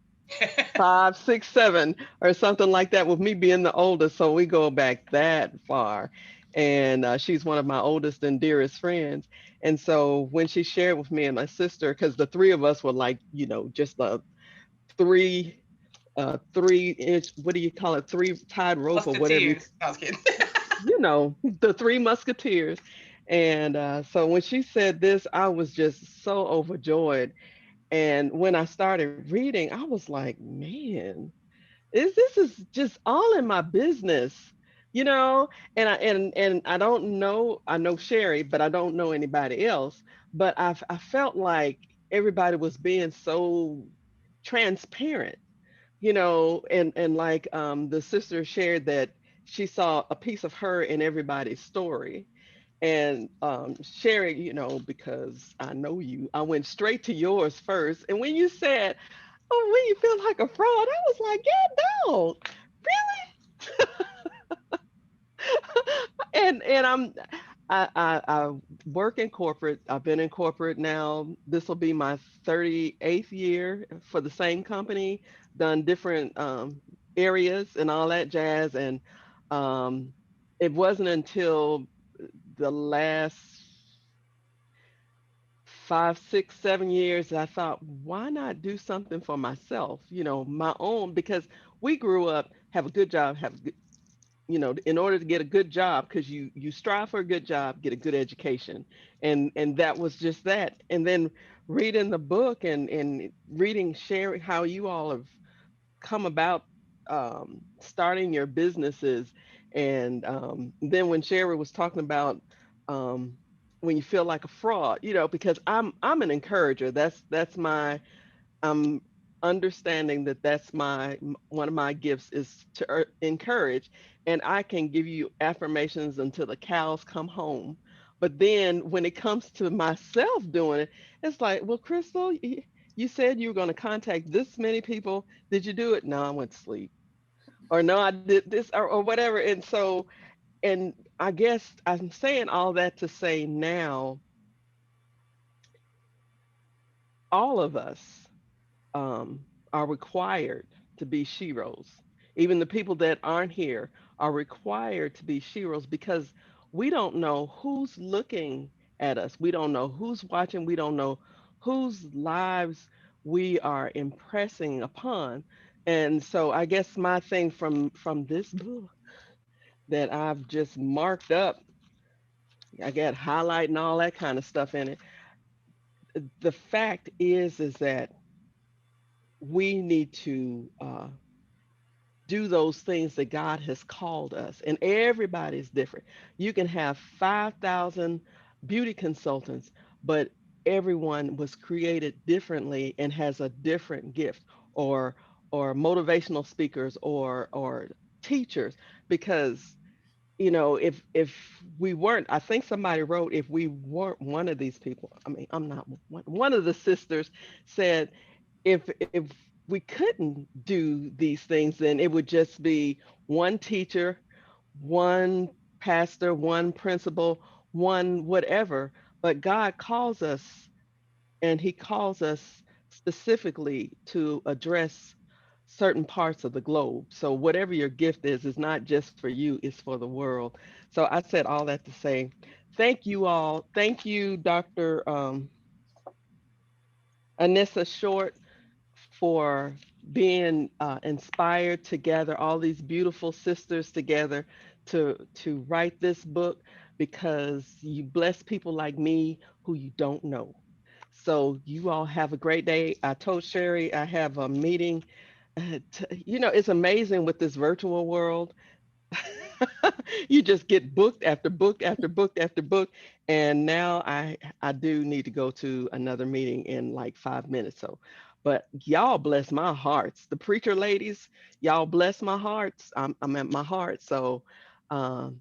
5, 6, 7, or something like that, with me being the oldest. So we go back that far. And she's one of my oldest and dearest friends. And so when she shared with me and my sister, because the three of us were like, just a 3-inch, what do you call it? 3 tied rope or whatever. I was kidding. The 3 musketeers. And so when she said this, I was just so overjoyed. And when I started reading, I was like, man, this is just all in my business, and I don't know, I know Cherie, but I don't know anybody else. But I felt like everybody was being so transparent, and like the sister shared that she saw a piece of her in everybody's story. And Cherie, you know, because I know you, I went straight to yours first. And when you said, "Oh, when you feel like a fraud," I was like, "Yeah, no, really?" And I work in corporate. I've been in corporate now. This will be my 38th year for the same company. Done different areas and all that jazz. And um, it wasn't until the last 5, 6, 7 years that I thought, why not do something for myself? You know, my own, because we grew up, have a good job, have a good, you know, in order to get a good job, because you strive for a good job, get a good education. And that was just that. And then reading the book and reading, sharing how you all have come about starting your businesses. And then when Sherry was talking about um, when you feel like a fraud, you know, because I'm an encourager. That's my I'm understanding that that's one of my gifts is to encourage, and I can give you affirmations until the cows come home. But then when it comes to myself doing it, it's like, well, Crystal, you said you were going to contact this many people. Did you do it? No, I went to sleep. Or no, I did this or whatever. And so, and I guess I'm saying all that to say now, all of us are required to be Sheroes. Even the people that aren't here are required to be Sheroes because we don't know who's looking at us. We don't know who's watching. We don't know whose lives we are impressing upon. And so I guess my thing from this book that I've just marked up, I got highlight and all that kind of stuff in it. The fact is that we need to do those things that God has called us. And everybody's different. You can have 5,000 beauty consultants, but everyone was created differently and has a different gift, or motivational speakers, or teachers, because you know, if we weren't, I think somebody wrote, if we weren't one of these people, I mean, I'm not one of the sisters said, if we couldn't do these things, then it would just be one teacher, one pastor, one principal, one whatever. But God calls us, and he calls us specifically to address certain parts of the globe. So whatever your gift is not just for you, it's for the world. So I said all that to say thank you all. Thank you, Dr. Anissa Short, for being inspired to gather all these beautiful sisters together to write this book, because you bless people like me who you don't know. So you all have a great day. I told Sherry I have a meeting. You know, it's amazing with this virtual world. You just get booked after book after book after book. And now I do need to go to another meeting in like 5 minutes. So, but y'all bless my hearts. The preacher ladies, y'all bless my hearts. I'm at my heart. So um,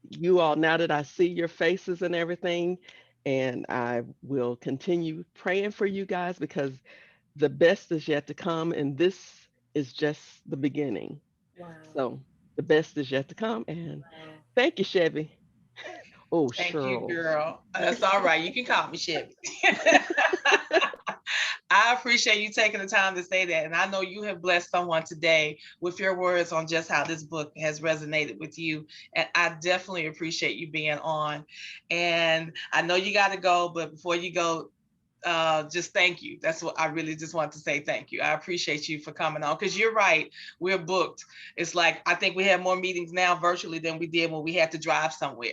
you all, now that I see your faces and everything, and I will continue praying for you guys, because the best is yet to come, and this is just the beginning. Wow. So the best is yet to come. And thank you, Chevy. Oh, Thank you, Sheroes. girl. That's all right. You can call me Chevy. I appreciate you taking the time to say that. And I know you have blessed someone today with your words on just how this book has resonated with you. And I definitely appreciate you being on. And I know you got to go, but before you go, just thank you. That's what I really just want to say. Thank you. I appreciate you for coming on, because you're right. We're booked. It's like, I think we have more meetings now virtually than we did when we had to drive somewhere.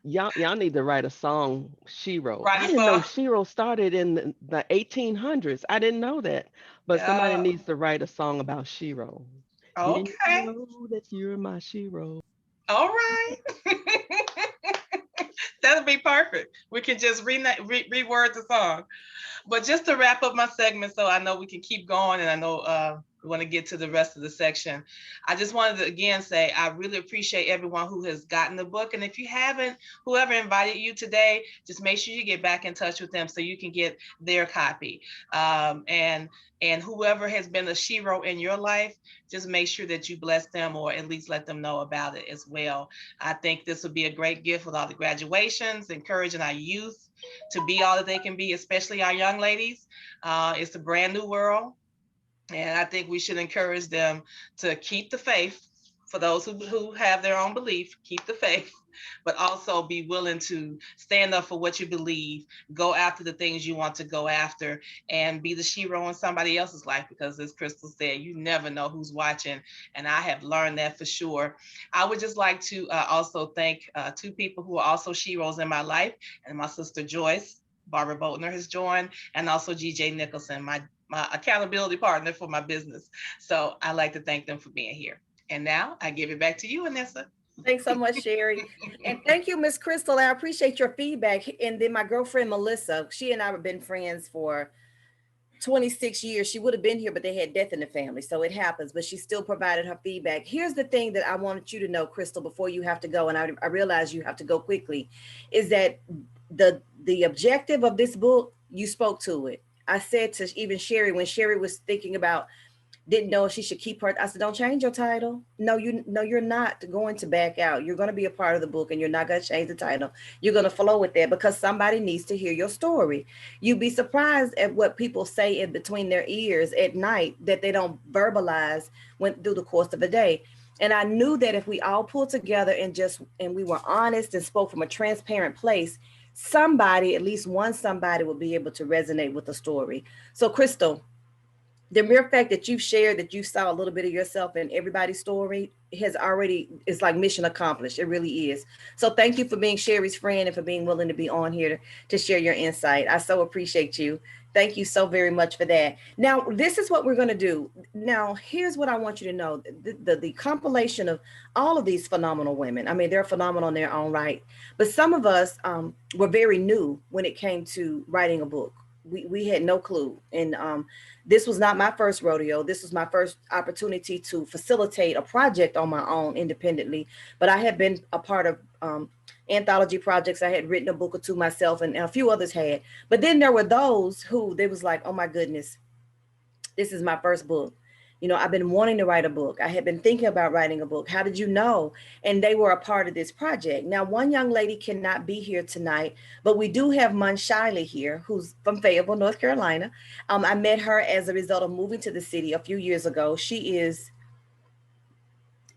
Y'all need to write a song, Shero. Right, I didn't know so Shero started in the 1800s. I didn't know that. But somebody yeah. needs to write a song about Shero. Didn't you Okay. know that you're my Shero? All right. That'll be perfect. We can just reword the song. But just to wrap up my segment, so I know we can keep going, and I know We want to get to the rest of the section. I just wanted to again say I really appreciate everyone who has gotten the book. And if you haven't, whoever invited you today, just make sure you get back in touch with them so you can get their copy. And whoever has been a Shero in your life, just make sure that you bless them or at least let them know about it as well. I think this would be a great gift with all the graduations, encouraging our youth to be all that they can be, especially our young ladies. It's a brand new world. And I think we should encourage them to keep the faith. For those who have their own belief, keep the faith, but also be willing to stand up for what you believe, go after the things you want to go after, and be the Shero in somebody else's life, because as Crystal said, you never know who's watching, and I have learned that for sure. I would just like to also thank two people who are also Sheroes in my life, and my sister Joyce, Barbara Boltner has joined, and also GJ Nicholson, my accountability partner for my business. So I like to thank them for being here. And now I give it back to you, Anissa. Thanks so much, Cherie. And thank you, Miss Crystal. I appreciate your feedback. And then my girlfriend, Melissa, she and I have been friends for 26 years. She would have been here, but they had death in the family. So it happens, but she still provided her feedback. Here's the thing that I wanted you to know, Crystal, before you have to go, and I realize you have to go quickly, is that the objective of this book, you spoke to it. I said to even Cherie, when Cherie was thinking about, didn't know if she should keep her, I said, don't change your title. No, you're not going to back out. You're going to be a part of the book, and you're not going to change the title. You're going to flow with that because somebody needs to hear your story. You'd be surprised at what people say in between their ears at night that they don't verbalize through the course of a day. And I knew that if we all pulled together and we were honest and spoke from a transparent place, somebody, at least one somebody, will be able to resonate with the story. So Crystal, the mere fact that you've shared that you saw a little bit of yourself in everybody's story is like mission accomplished. It really is. So thank you for being Cherie's friend and for being willing to be on here to share your insight. I so appreciate you. Thank you so very much for that. Now, this is what we're going to do. Now, here's what I want you to know. The compilation of all of these phenomenal women, I mean, they're phenomenal in their own right. But some of us were very new when it came to writing a book. We had no clue. And this was not my first rodeo. This was my first opportunity to facilitate a project on my own independently. But I had been a part of anthology projects. I had written a book or two myself, and a few others had. But then there were those who they was like, oh my goodness, this is my first book. You know, I've been wanting to write a book. I had been thinking about writing a book. How did you know? And they were a part of this project. Now, one young lady cannot be here tonight, but we do have Shiley here, who's from Fayetteville, North Carolina. I met her as a result of moving to the city a few years ago. She is,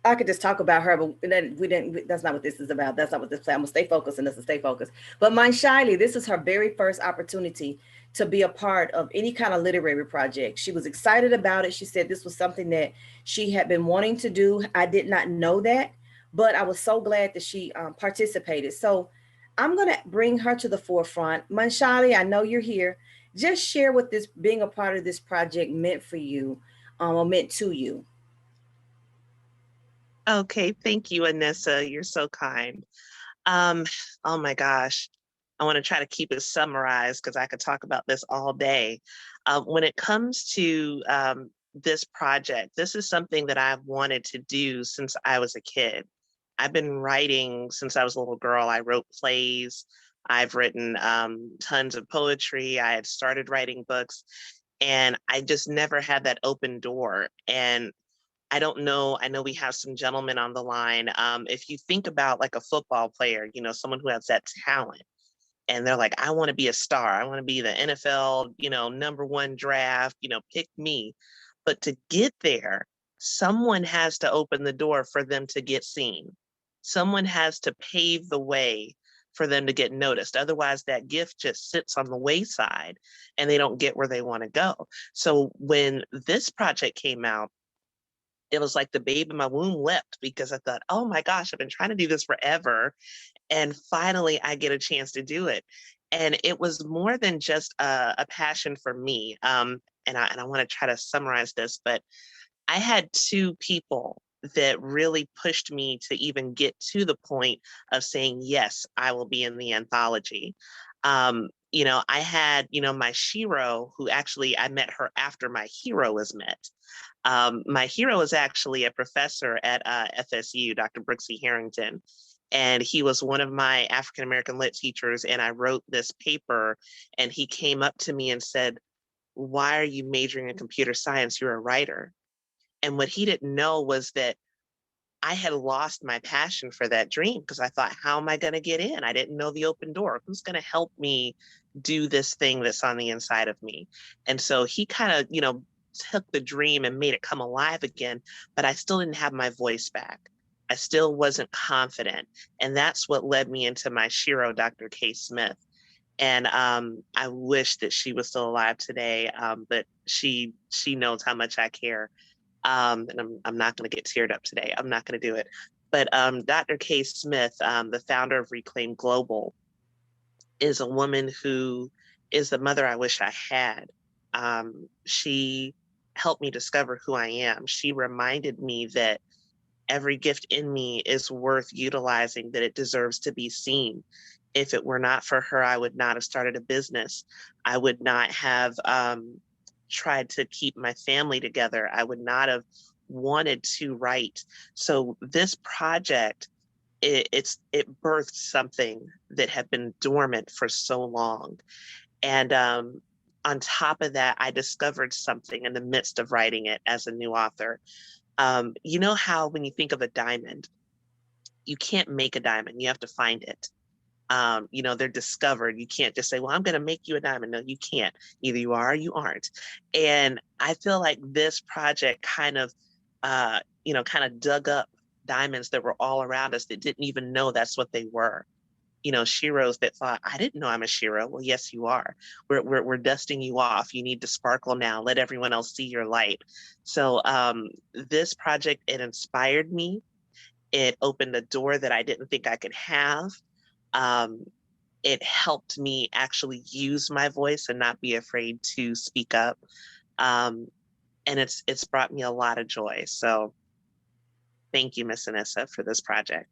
I could just talk about her, but that's not what this is about. That's not what this plan. I'm gonna stay focused, and this is stay focused. But Shiley, this is her very first opportunity to be a part of any kind of literary project. She was excited about it. She said this was something that she had been wanting to do. I did not know that, but I was so glad that she participated. So I'm going to bring her to the forefront. Shiley, I know you're here. Just share what this being a part of this project meant for you or meant to you. Okay, thank you, Anissa. You're so kind. Oh my gosh. I want to try to keep it summarized because I could talk about this all day. When it comes to this project, this is something that I've wanted to do since I was a kid. I've been writing since I was a little girl. I wrote plays. I've written tons of poetry. I had started writing books, and I just never had that open door. And I don't know, I know we have some gentlemen on the line. If you think about like a football player, you know, someone who has that talent, and they're like, I want to be a star. I want to be the NFL, you know, #1 draft, you know, pick me. But to get there, someone has to open the door for them to get seen. Someone has to pave the way for them to get noticed. Otherwise, that gift just sits on the wayside and they don't get where they want to go. So when this project came out, it was like the babe in my womb leapt, because I thought, oh my gosh, I've been trying to do this forever. And finally, I get a chance to do it. And it was more than just a passion for me. And I want to try to summarize this, but I had two people that really pushed me to even get to the point of saying, yes, I will be in the anthology. I had, my Shero, who actually I met her after my hero was met. My hero is actually a professor at FSU, Dr. Brooksy Harrington. And he was one of my African-American lit teachers. And I wrote this paper, and he came up to me and said, "Why are you majoring in computer science? You're a writer." And what he didn't know was that I had lost my passion for that dream, because I thought, how am I going to get in? I didn't know the open door. Who's going to help me do this thing that's on the inside of me? And so he kind of, took the dream and made it come alive again, but I still didn't have my voice back. I still wasn't confident. And that's what led me into my Shero, Dr. K. Smith. And I wish that she was still alive today, but she knows how much I care. And I'm not going to get teared up today. I'm not going to do it. But Dr. K. Smith, the founder of Reclaim Global, is a woman who is the mother I wish I had. She helped me discover who I am. She reminded me that every gift in me is worth utilizing, that it deserves to be seen. If it were not for her, I would not have started a business. I would not have tried to keep my family together. I would not have wanted to write. So this project, it birthed something that had been dormant for so long. And on top of that, I discovered something in the midst of writing it as a new author. You know how when you think of a diamond, you can't make a diamond, you have to find it. They're discovered. You can't just say, well, I'm going to make you a diamond. No, you can't. Either you are or you aren't. And I feel like this project kind of dug up diamonds that were all around us that didn't even know that's what they were. Sheroes that thought, I didn't know I'm a Shero. Well, yes, you are. We're dusting you off. You need to sparkle now. Let everyone else see your light. So this project, it inspired me. It opened a door that I didn't think I could have. It helped me actually use my voice and not be afraid to speak up. And it's brought me a lot of joy. So thank you, Miss Anissa, for this project.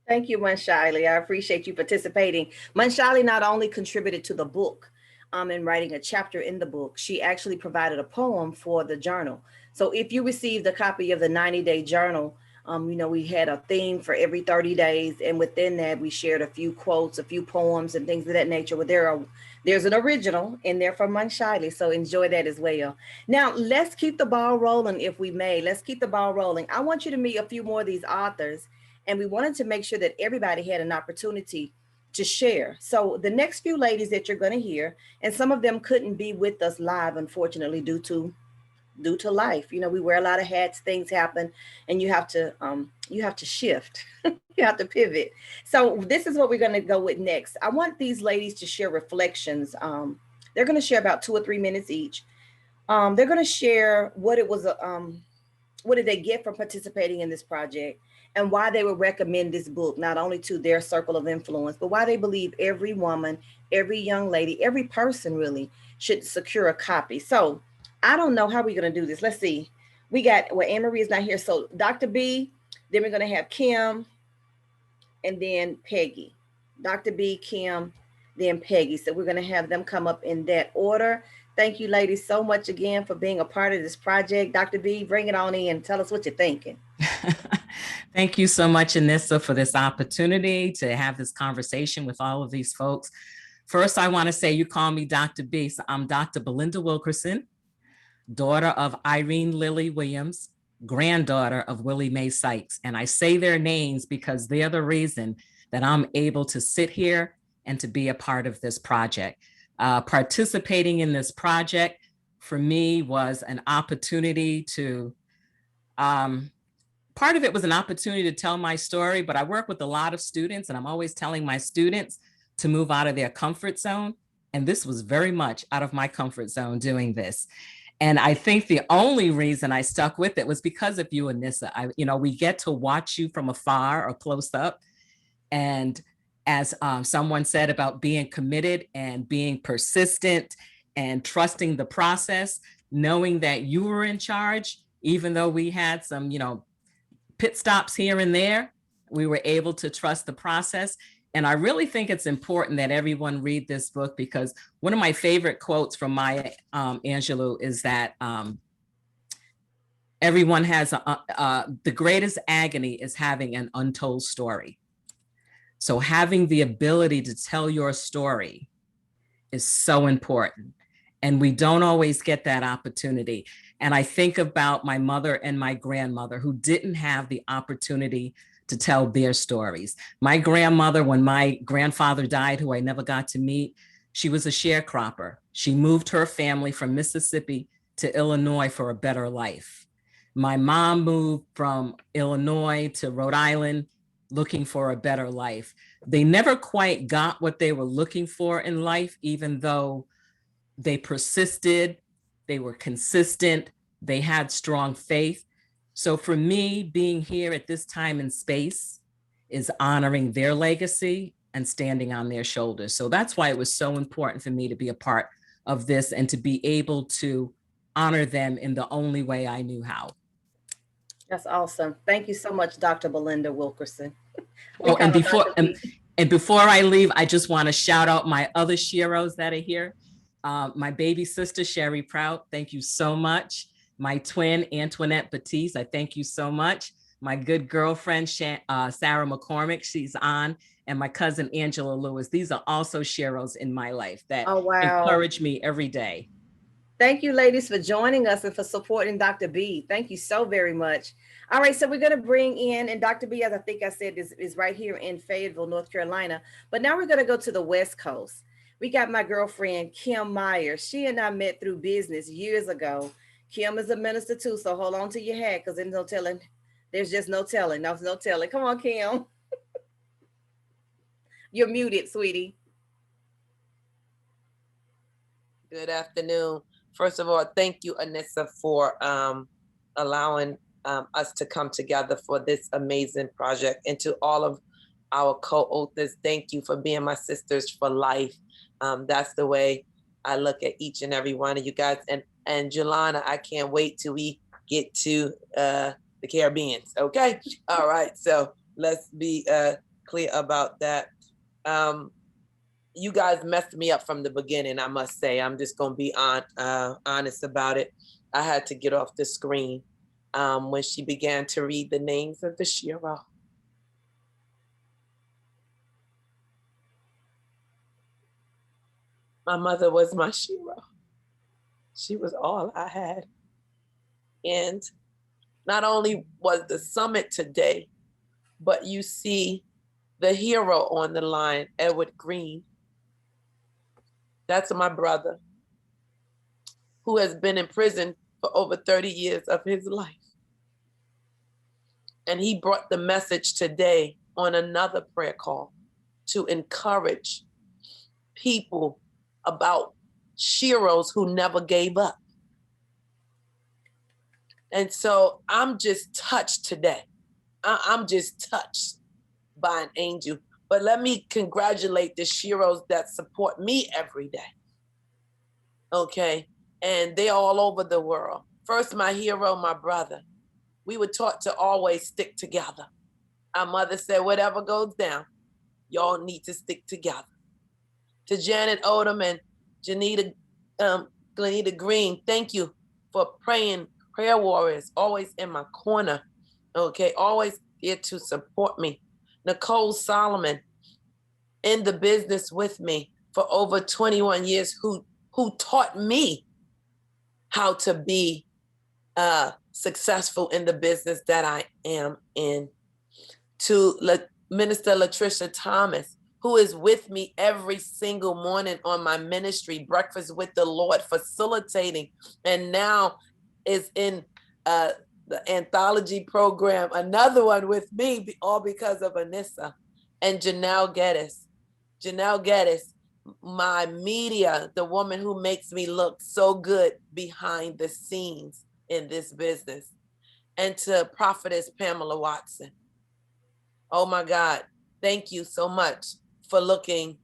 Thank you, Munshali. I appreciate you participating. Munshali not only contributed to the book in writing a chapter in the book, she actually provided a poem for the journal. So if you received a copy of the 90-day journal, we had a theme for every 30 days. And within that, we shared a few quotes, a few poems and things of that nature. But there's an original in there from Munshali. So enjoy that as well. Now, let's keep the ball rolling, if we may. Let's keep the ball rolling. I want you to meet a few more of these authors. And we wanted to make sure that everybody had an opportunity to share. So the next few ladies that you're going to hear, and some of them couldn't be with us live, unfortunately, due to life. We wear a lot of hats, things happen, and you have to shift. You have to pivot. So this is what we're going to go with next. I want these ladies to share reflections. They're going to share about 2 or 3 minutes each. They're going to share what did they get from participating in this project, and why they would recommend this book, not only to their circle of influence, but why they believe every woman, every young lady, every person really should secure a copy. So I don't know how we're going to do this. Let's see. We got, Anne-Marie is not here. So Dr. B, then we're going to have Kim, and then Peggy. Dr. B, Kim, then Peggy. So we're going to have them come up in that order. Thank you, ladies, so much again for being a part of this project. Dr. B, bring it on in. Tell us what you're thinking. Thank you so much, Anissa, for this opportunity to have this conversation with all of these folks. First, I want to say you call me Dr. B. So I'm Dr. Belinda Wilkerson, daughter of Irene Lilly Williams, granddaughter of Willie Mae Sykes. And I say their names because they're the reason that I'm able to sit here and to be a part of this project. Participating in this project for me was an opportunity to, part of it was an opportunity to tell my story, but I work with a lot of students and I'm always telling my students to move out of their comfort zone. And this was very much out of my comfort zone doing this. And I think the only reason I stuck with it was because of you, Anissa. We get to watch you from afar or close up. And as someone said about being committed and being persistent and trusting the process, knowing that you were in charge, even though we had some, pit stops here and there, we were able to trust the process. And I really think it's important that everyone read this book, because one of my favorite quotes from Maya Angelou is that everyone has the greatest agony is having an untold story. So having the ability to tell your story is so important. And we don't always get that opportunity. And I think about my mother and my grandmother who didn't have the opportunity to tell their stories. My grandmother, when my grandfather died, who I never got to meet, she was a sharecropper. She moved her family from Mississippi to Illinois for a better life. My mom moved from Illinois to Rhode Island looking for a better life. They never quite got what they were looking for in life, even though they persisted, they were consistent, they had strong faith. So for me, being here at this time and space is honoring their legacy and standing on their shoulders. So that's why it was so important for me to be a part of this and to be able to honor them in the only way I knew how. That's awesome. Thank you so much, Dr. Belinda Wilkerson. Oh, and before I leave, I just want to shout out my other Sheroes that are here. My baby sister, Cherie Prout, thank you so much. My twin, Antoinette Batiste, I thank you so much. My good girlfriend, Sarah McCormick, she's on. And my cousin, Angela Lewis. These are also Sheroes in my life that encourage me every day. Thank you, ladies, for joining us and for supporting Dr. B. Thank you so very much. All right, so we're going to bring in, and Dr. B, as I think I said, is right here in Fayetteville, North Carolina. But now we're going to go to the West Coast. We got my girlfriend, Kim Myers. She and I met through business years ago. Kim is a minister too, so hold on to your hat because there's no telling. There's just no telling. There's no telling. Come on, Kim. You're muted, sweetie. Good afternoon. First of all, thank you, Anissa, for allowing us to come together for this amazing project. And to all of our co-authors, thank you for being my sisters for life. That's the way I look at each and every one of you guys. And Jelana, I can't wait till we get to the Caribbean. Okay. All right. So let's be clear about that. You guys messed me up from the beginning, I must say. I'm just going to be honest about it. I had to get off the screen when she began to read the names of the Shero. My mother was my Shero. She was all I had. And not only was the summit today, but you see the hero on the line, Edward Green. That's my brother, who has been in prison for over 30 years of his life. And he brought the message today on another prayer call to encourage people about Sheroes who never gave up. And so I'm just touched today. I'm just touched by an angel. But let me congratulate the Sheroes that support me every day. Okay, and they're all over the world. First, my hero, my brother. We were taught to always stick together. Our mother said, whatever goes down, y'all need to stick together. To Janet Odom and Glenita Green, thank you for praying, prayer warriors, always in my corner. Okay, always here to support me. Nicole Solomon, in the business with me for over 21 years, who taught me how to be successful in the business that I am in. To Minister Latricia Thomas, who is with me every single morning on my ministry, Breakfast with the Lord, facilitating, and now is in the Anthology program, another one with me, all because of Anissa. And Janelle Geddes, my media, the woman who makes me look so good behind the scenes in this business. And to Prophetess Pamela Watson. Oh my God, thank you so much for looking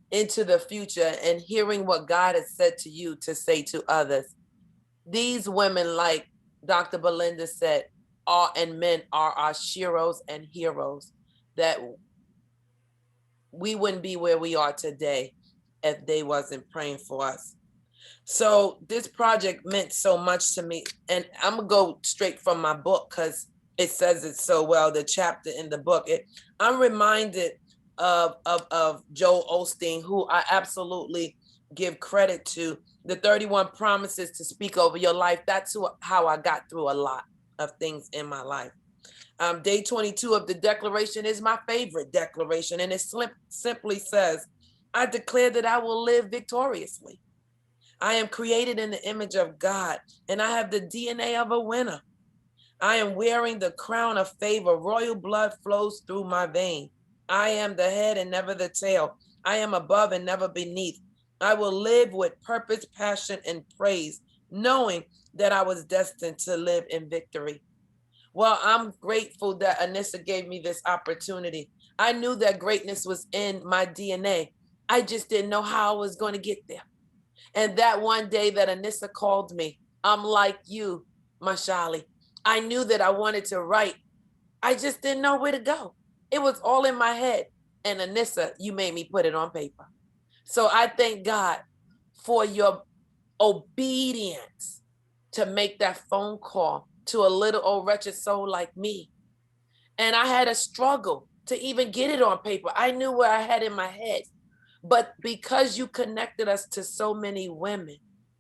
into the future and hearing what God has said to you to say to others. These women, like Dr. Belinda said, and men are our Sheroes and heroes that we wouldn't be where we are today if they wasn't praying for us. So this project meant so much to me. And I'm gonna go straight from my book because it says it so well, the chapter in the book. I'm reminded of Joel Osteen, who I absolutely give credit to. The 31 promises to speak over your life. That's how I got through a lot of things in my life. Day 22 of the declaration is my favorite declaration. And it simply says, I declare that I will live victoriously. I am created in the image of God, and I have the DNA of a winner. I am wearing the crown of favor. Royal blood flows through my vein. I am the head and never the tail. I am above and never beneath. I will live with purpose, passion, and praise, knowing that I was destined to live in victory. Well, I'm grateful that Anissa gave me this opportunity. I knew that greatness was in my DNA. I just didn't know how I was going to get there. And that one day that Anissa called me, I'm like you, Mashali. I knew that I wanted to write. I just didn't know where to go. It was all in my head. And Anissa, you made me put it on paper. So I thank God for your obedience to make that phone call to a little old wretched soul like me. And I had a struggle to even get it on paper. I knew what I had in my head. But because you connected us to so many women,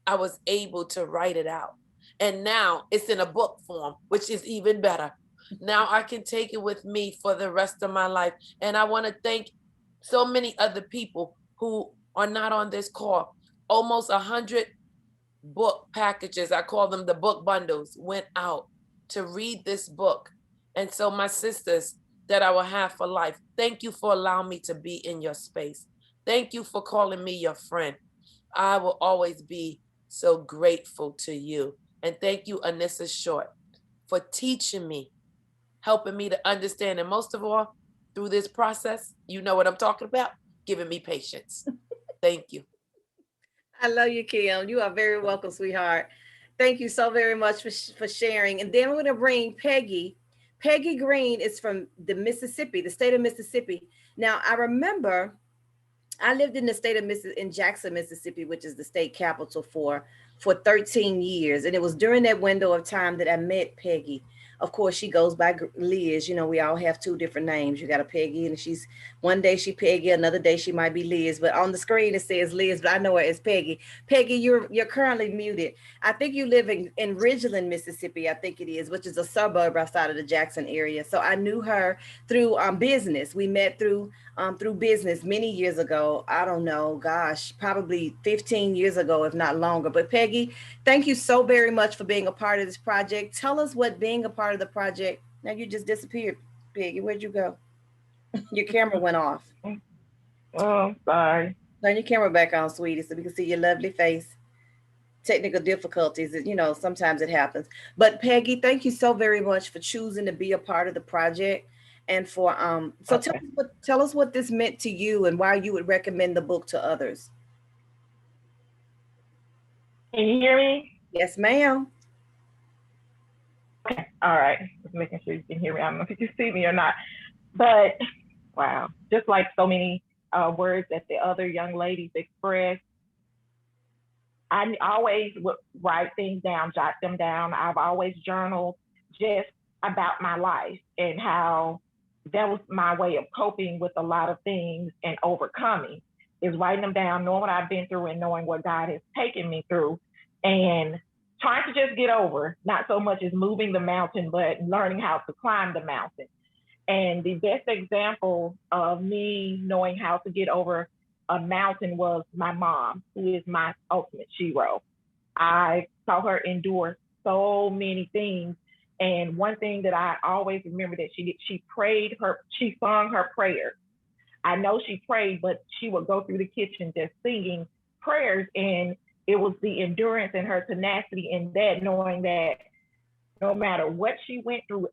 I was able to write it out. And now it's in a book form, which is even better. Now I can take it with me for the rest of my life. And I want to thank so many other people who are not on this call. Almost 100 book packages, I call them the book bundles, went out to read this book. And so my sisters that I will have for life, thank you for allowing me to be in your space. Thank you for calling me your friend. I will always be so grateful to you. And thank you, Anissa Short, for teaching me, helping me to understand. And most of all, through this process, you know what I'm talking about, giving me patience. Thank you. I love you, Kim. You are very welcome, sweetheart. Thank you so very much for sharing. And then we're going to bring Peggy. Peggy Green is from the Mississippi, the state of Mississippi. Now, I remember I lived in the state of in Jackson, Mississippi, which is the state capital for 13 years. And it was during that window of time that I met Peggy. Of course, she goes by Liz. You know, we all have two different names. You got a Peggy, and she's one day she Peggy, another day she might be Liz. But on the screen it says Liz, but I know her as Peggy. Peggy, you're currently muted. I think you live in Ridgeland, Mississippi. I think it is, which is a suburb outside of the Jackson area. So I knew her through business. We met through business many years ago. I don't know, gosh, probably 15 years ago, if not longer. But Peggy, thank you so very much for being a part of this project. Tell us what being a part of the project. Now you just disappeared, Peggy. Where'd you go? Your camera went off. Oh, sorry. Turn your camera back on, sweetie, so we can see your lovely face. Technical difficulties, you know, sometimes it happens. But Peggy, thank you so very much for choosing to be a part of the project. And for so okay. Tell us what this meant to you and why you would recommend the book to others. Can you hear me? Yes, ma'am. Okay, all right. Just making sure you can hear me. I don't know if you can see me or not, but wow, just like so many words that the other young ladies expressed, I always would write things down, jot them down. I've always journaled just about my life and how that was my way of coping with a lot of things and overcoming, is writing them down, knowing what I've been through and knowing what God has taken me through, and trying to just get over, not so much as moving the mountain, but learning how to climb the mountain. And the best example of me knowing how to get over a mountain was my mom, who is my ultimate Shero. I saw her endure so many things. And one thing that I always remember that she did, she sung her prayers. I know she prayed, but she would go through the kitchen just singing prayers. And it was the endurance and her tenacity in that, knowing that no matter what she went through,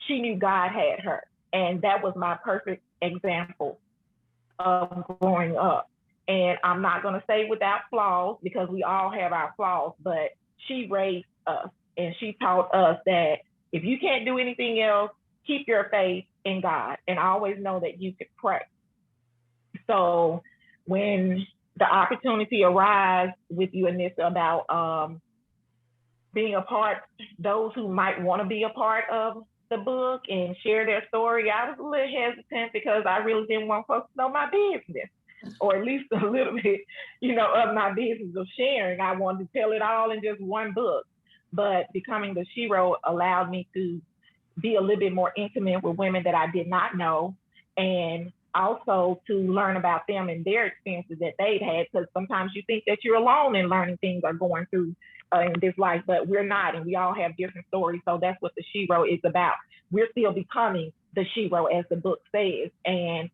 she knew God had her. And that was my perfect example of growing up. And I'm not going to say without flaws, because we all have our flaws, but she raised us and she taught us that if you can't do anything else, keep your faith in God and always know that you could pray. So when the opportunity arises with you, Anissa, about being a part, those who might want to be a part of the book and share their story, I was a little hesitant because I really didn't want folks to know my business, or at least a little bit, of my business of sharing. I wanted to tell it all in just one book. But becoming the Shero allowed me to be a little bit more intimate with women that I did not know, and also to learn about them and their experiences that they've had, because sometimes you think that you're alone in learning things or going through in this life, but we're not, and we all have different stories. So that's what the Shero is about. We're still becoming the Shero, as the book says, and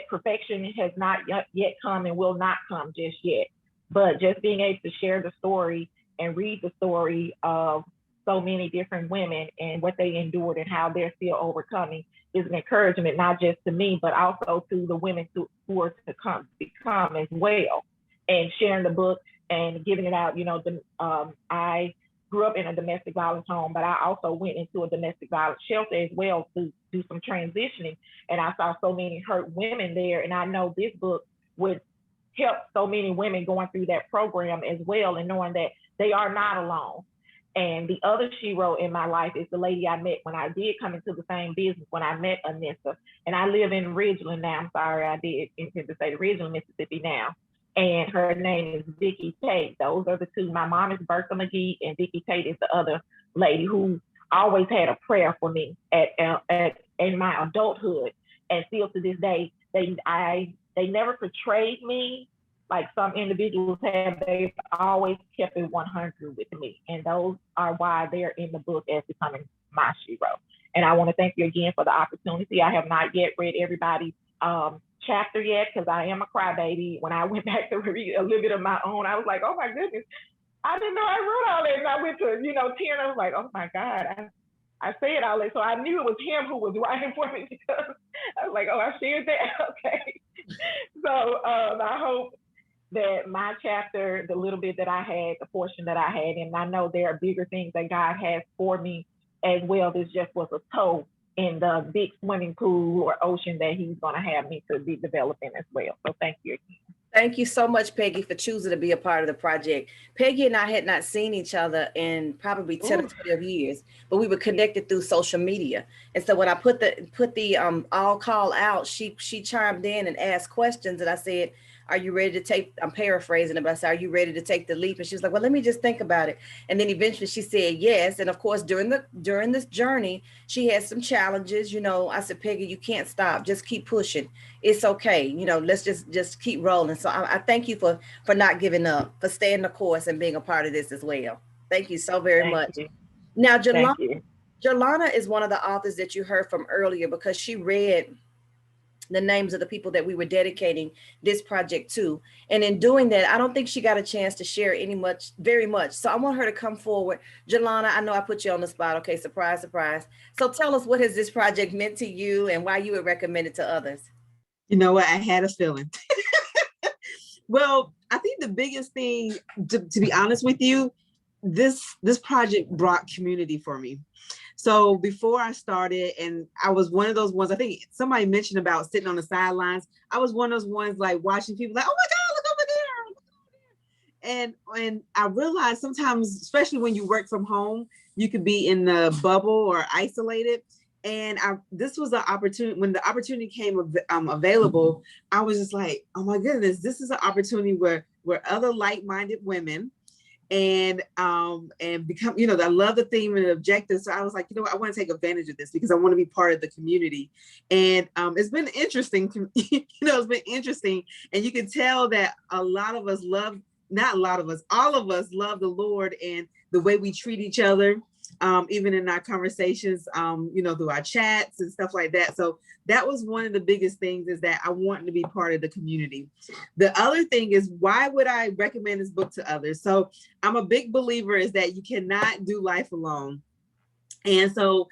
perfection has not yet come and will not come just yet. But just being able to share the story and read the story of so many different women and what they endured and how they're still overcoming is an encouragement, not just to me, but also to the women who are to become as well. And sharing the book and giving it out, I grew up in a domestic violence home, but I also went into a domestic violence shelter as well to do some transitioning. And I saw so many hurt women there. And I know this book would help so many women going through that program as well, and knowing that they are not alone. And the other Shero in my life is the lady I met when I did come into the same business, when I met Anissa. And I live in Ridgeland now. I'm sorry, I did intend to say Ridgeland, Mississippi now. And her name is Vicki Tate. Those are the two. My mom is Bertha McGee, and Vicki Tate is the other lady who always had a prayer for me in my adulthood. And still to this day, they never portrayed me like some individuals have. They've always kept it 100 with me. And those are why they're in the book as becoming my Shero. And I want to thank you again for the opportunity. I have not yet read everybody's chapter yet, because I am a crybaby. When I went back to read a little bit of my own, I was like, oh my goodness, I didn't know I wrote all that. And I went to, 10, I was like, oh my God, I said all that. So I knew it was him who was writing for me, because I was like, oh, I shared that. Okay. So I hope that my chapter, the little bit that I had, the portion that I had, and I know there are bigger things that God has for me as well. This just was a toe in the big swimming pool or ocean that he's going to have me to be developing as well. So thank you again. Thank you so much, Peggy, for choosing to be a part of the project. Peggy and I had not seen each other in probably 10 or 12 years, but we were connected through social media. And so when I put the all call out, she chimed in and asked questions, and I said, are you ready to take, I'm paraphrasing it, but I said, are you ready to take the leap? And she was like, well, let me just think about it. And then eventually she said yes. And of course, during this journey, she had some challenges. I said, Peggy, you can't stop. Just keep pushing. It's okay. Let's just keep rolling. So I thank you for not giving up, for staying the course and being a part of this as well. Thank you so very much. Now, Jelana is one of the authors that you heard from earlier, because she read the names of the people that we were dedicating this project to. And in doing that, I don't think she got a chance to share very much. So I want her to come forward. Jelana, I know I put you on the spot. Okay, surprise, surprise. So tell us, what has this project meant to you and why you would recommend it to others? You know what? I had a feeling. Well, I think the biggest thing, to be honest with you, this project brought community for me. So before I started, and I was one of those ones, I think somebody mentioned about sitting on the sidelines. I was one of those ones like watching people like, oh my God, look over there. And I realized sometimes, especially when you work from home, you could be in the bubble or isolated. And this was an opportunity. When the opportunity came available, I was just like, oh my goodness, this is an opportunity where other like-minded women and become, I love the theme and the objective. So I was like, I want to take advantage of this because I want to be part of the community. And it's been interesting, it's been interesting. And you can tell that all of us love the Lord and the way we treat each other, even in our conversations, through our chats and stuff like that. So that was one of the biggest things, is that I want to be part of the community. The other thing is, why would I recommend this book to others? So I'm a big believer is that you cannot do life alone. And so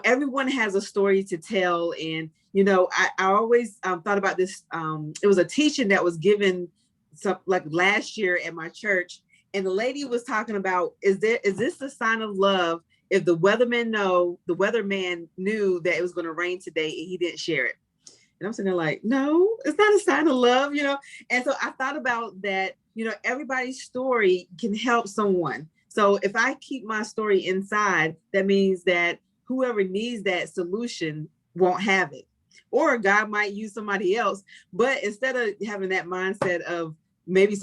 everyone has a story to tell. And, I always thought about this. It was a teaching that was given like last year at my church. And the lady was talking about, is this a sign of love if the weatherman knew that it was going to rain today and he didn't share it? And I'm sitting there like, no, it's not a sign of love, you know? And so I thought about that, you know, everybody's story can help someone. So if I keep my story inside, that means that whoever needs that solution won't have it. Or God might use somebody else. But instead of having that mindset of maybe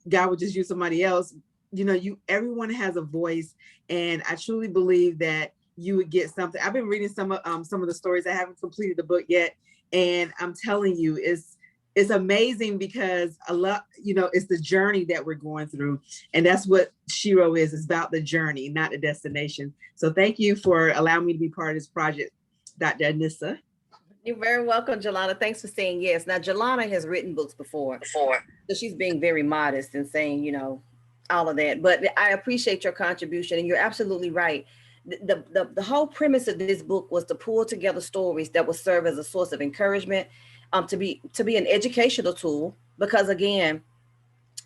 God would just use somebody else, you know, everyone has a voice. And I truly believe that you would get something. I've been reading some of the stories. I haven't completed the book yet. And I'm telling you, it's amazing because a lot, you know, it's the journey that we're going through. And that's what Shero is. It's about the journey, not the destination. So thank you for allowing me to be part of this project, Dr. Anissa. You're very welcome, Jelana. Thanks for saying yes. Now, Jelana has written books before. So she's being very modest and saying, you know, all of that. But I appreciate your contribution. And you're absolutely right. The whole premise of this book was to pull together stories that would serve as a source of encouragement, to be an educational tool. Because again,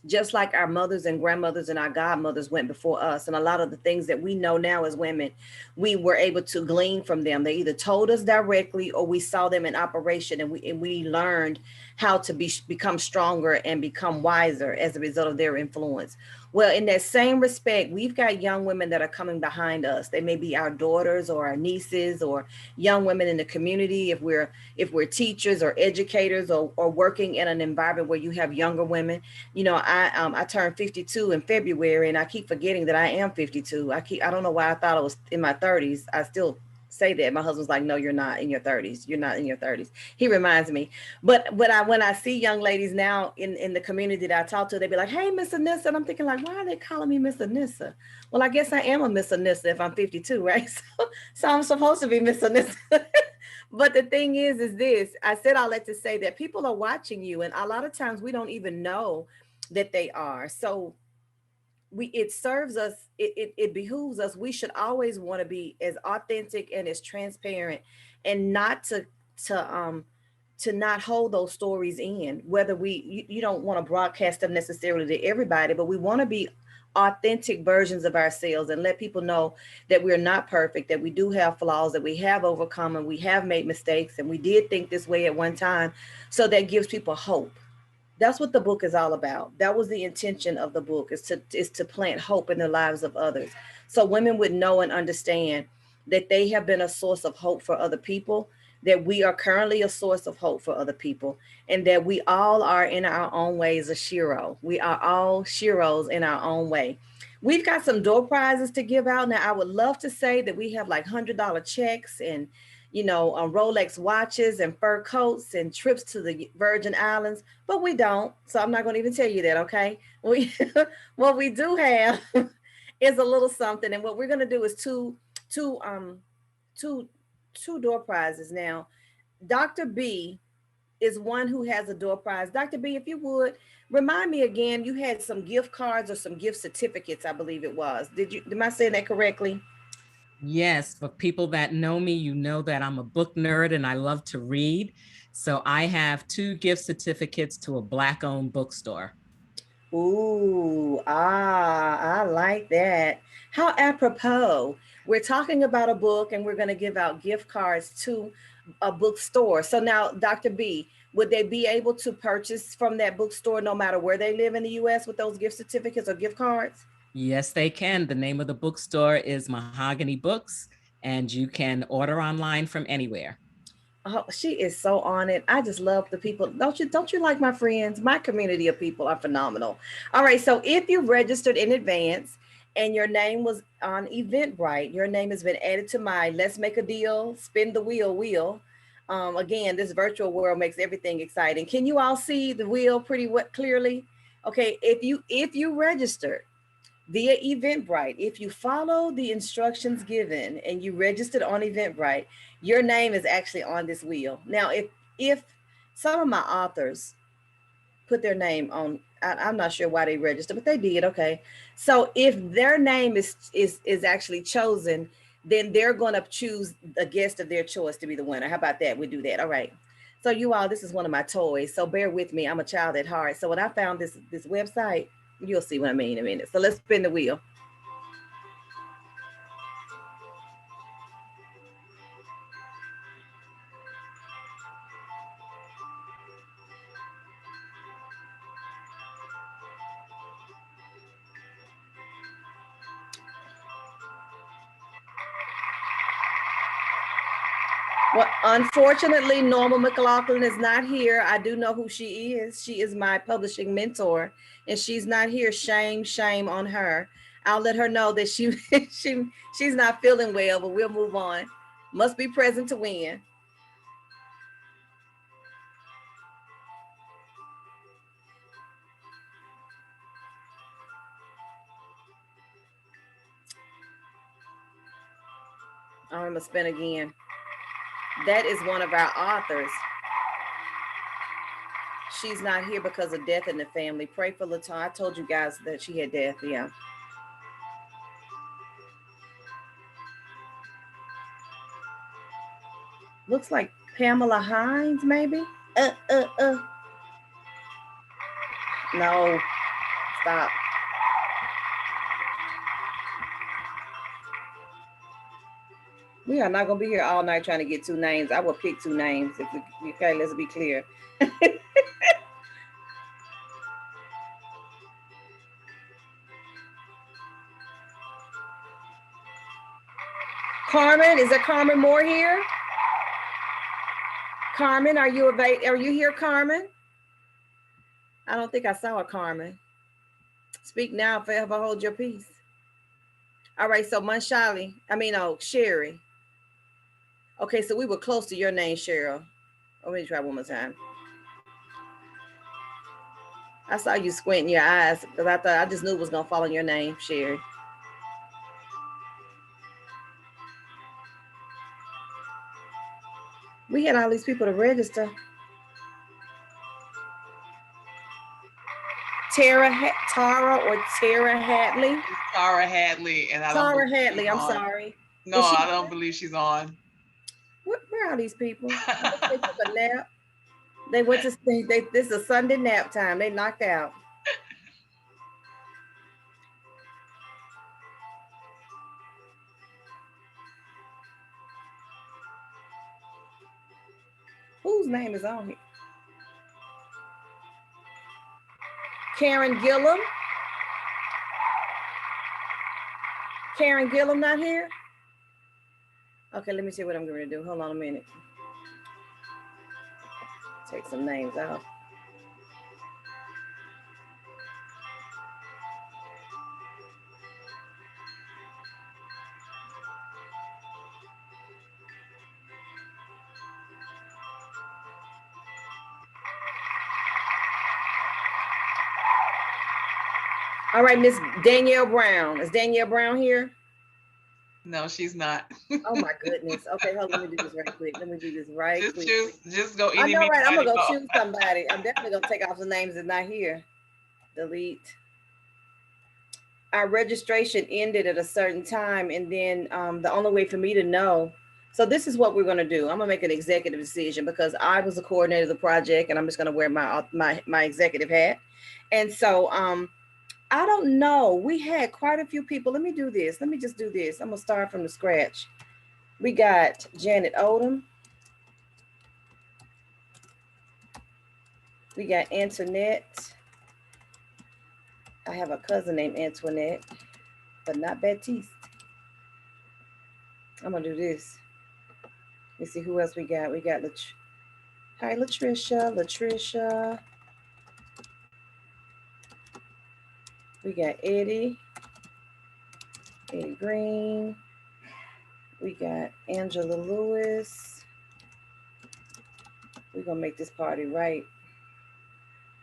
just like our mothers and grandmothers and our godmothers went before us, and a lot of the things that we know now as women, we were able to glean from them. They either told us directly or we saw them in operation, and we learned how to become stronger and become wiser as a result of their influence. Well, in that same respect, we've got young women that are coming behind us. They may be our daughters or our nieces or young women in the community. If we're teachers or educators or working in an environment where you have younger women, you know, I turned 52 in February, and I keep forgetting that I am 52. I don't know why I thought I was in my 30s. I still say that. My husband's like, no, you're not in your 30s. You're not in your 30s. He reminds me. But when I see young ladies now in the community that I talk to, they be like, hey, Miss Anissa. And I'm thinking like, why are they calling me Miss Anissa? Well, I guess I am a Miss Anissa if I'm 52, right? So I'm supposed to be Miss Anissa. But the thing is this, I said all that to say that people are watching you. And a lot of times we don't even know that they are. So it serves us, it behooves us. We should always want to be as authentic and as transparent, and not to not hold those stories in, whether you don't want to broadcast them necessarily to everybody, but we want to be authentic versions of ourselves and let people know that we're not perfect, that we do have flaws, that we have overcome and we have made mistakes, and we did think this way at one time. So that gives people hope. That's what the book is all about. That was the intention of the book, is to plant hope in the lives of others. So women would know and understand that they have been a source of hope for other people, that we are currently a source of hope for other people, and that we all are in our own ways a Shero. We are all Sheroes in our own way. We've got some door prizes to give out. Now, I would love to say that we have like $100 checks and, you know, Rolex watches and fur coats and trips to the Virgin Islands, but we don't. So I'm not going to even tell you that, okay? What we do have is a little something, and what we're going to do is two door prizes. Now, Dr. B is one who has a door prize. Dr. B, if you would remind me again, you had some gift cards or some gift certificates, I believe it was. Am I saying that correctly? Yes, for people that know me, you know that I'm a book nerd and I love to read. So I have 2 gift certificates to a Black-owned bookstore. Ooh, I like that. How apropos. We're talking about a book and we're going to give out gift cards to a bookstore. So now, Dr. B, would they be able to purchase from that bookstore no matter where they live in the US with those gift certificates or gift cards? Yes, they can. The name of the bookstore is Mahogany Books, and you can order online from anywhere. Oh, she is so on it. I just love the people. Don't you like my friends? My community of people are phenomenal. All right. So if you registered in advance and your name was on Eventbrite, your name has been added to my Let's Make a Deal, Spin the Wheel. Again, this virtual world makes everything exciting. Can you all see the wheel pretty clearly? Okay. If you registered via Eventbrite, if you follow the instructions given and you registered on Eventbrite, your name is actually on this wheel. Now, if some of my authors put their name on, I'm not sure why they registered, but they did. Okay, so if their name is actually chosen, then they're going to choose a guest of their choice to be the winner. How about that? We do that. All right. So you all, this is one of my toys. So bear with me. I'm a child at heart. So when I found this website, you'll see what I mean in a minute. So let's spin the wheel. Well, unfortunately, Norma McLaughlin is not here. I do know who she is. She is my publishing mentor, and she's not here. Shame, shame on her. I'll let her know that she's not feeling well, but we'll move on. Must be present to win. I'm gonna spin again. That is one of our authors. She's not here because of death in the family. Pray for Latoya. I told you guys that she had death, yeah. Looks like Pamela Hines, maybe? No, stop. We are not gonna be here all night trying to get two names. I will pick two names. Okay, let's be clear. Carmen, is there Carmen Moore here? Carmen, are you here, Carmen? I don't think I saw a Carmen. Speak now, forever hold your peace. All right, so Cherie. Okay, so we were close to your name, Shero. Let me try one more time. I saw you squinting your eyes because I just knew it was gonna fall on your name, Cherie. We had all these people to register. Tara Hadley. Tara Hadley, and Tara Hadley. I'm sorry. No, I don't believe she's on. Where are these people? They took a nap. They went to sleep. This is a Sunday nap time. They knocked out. Whose name is on here? Karen Gillum. Karen Gillum not here? Okay, let me see what I'm going to do. Hold on a minute. Take some names out. All right, Miss Danielle Brown. Is Danielle Brown here? No, she's not. Oh my goodness. Okay, hold on. Let me do this right quick. Just go. I know, right? I'm gonna go choose somebody. I'm definitely gonna take off the names that's not here. Delete. Our registration ended at a certain time, and then the only way for me to know. So this is what we're gonna do. I'm gonna make an executive decision because I was the coordinator of the project, and I'm just gonna wear my executive hat. And so I don't know. We had quite a few people. Let me do this. Let me just do this. I'm gonna start from the scratch. We got Janet Odom. We got Antoinette. I have a cousin named Antoinette, but not Baptiste. I'm gonna do this. Let me see who else we got. We got hi, Latricia. We got Eddie Green. We got Angela Lewis. We're gonna make this party right.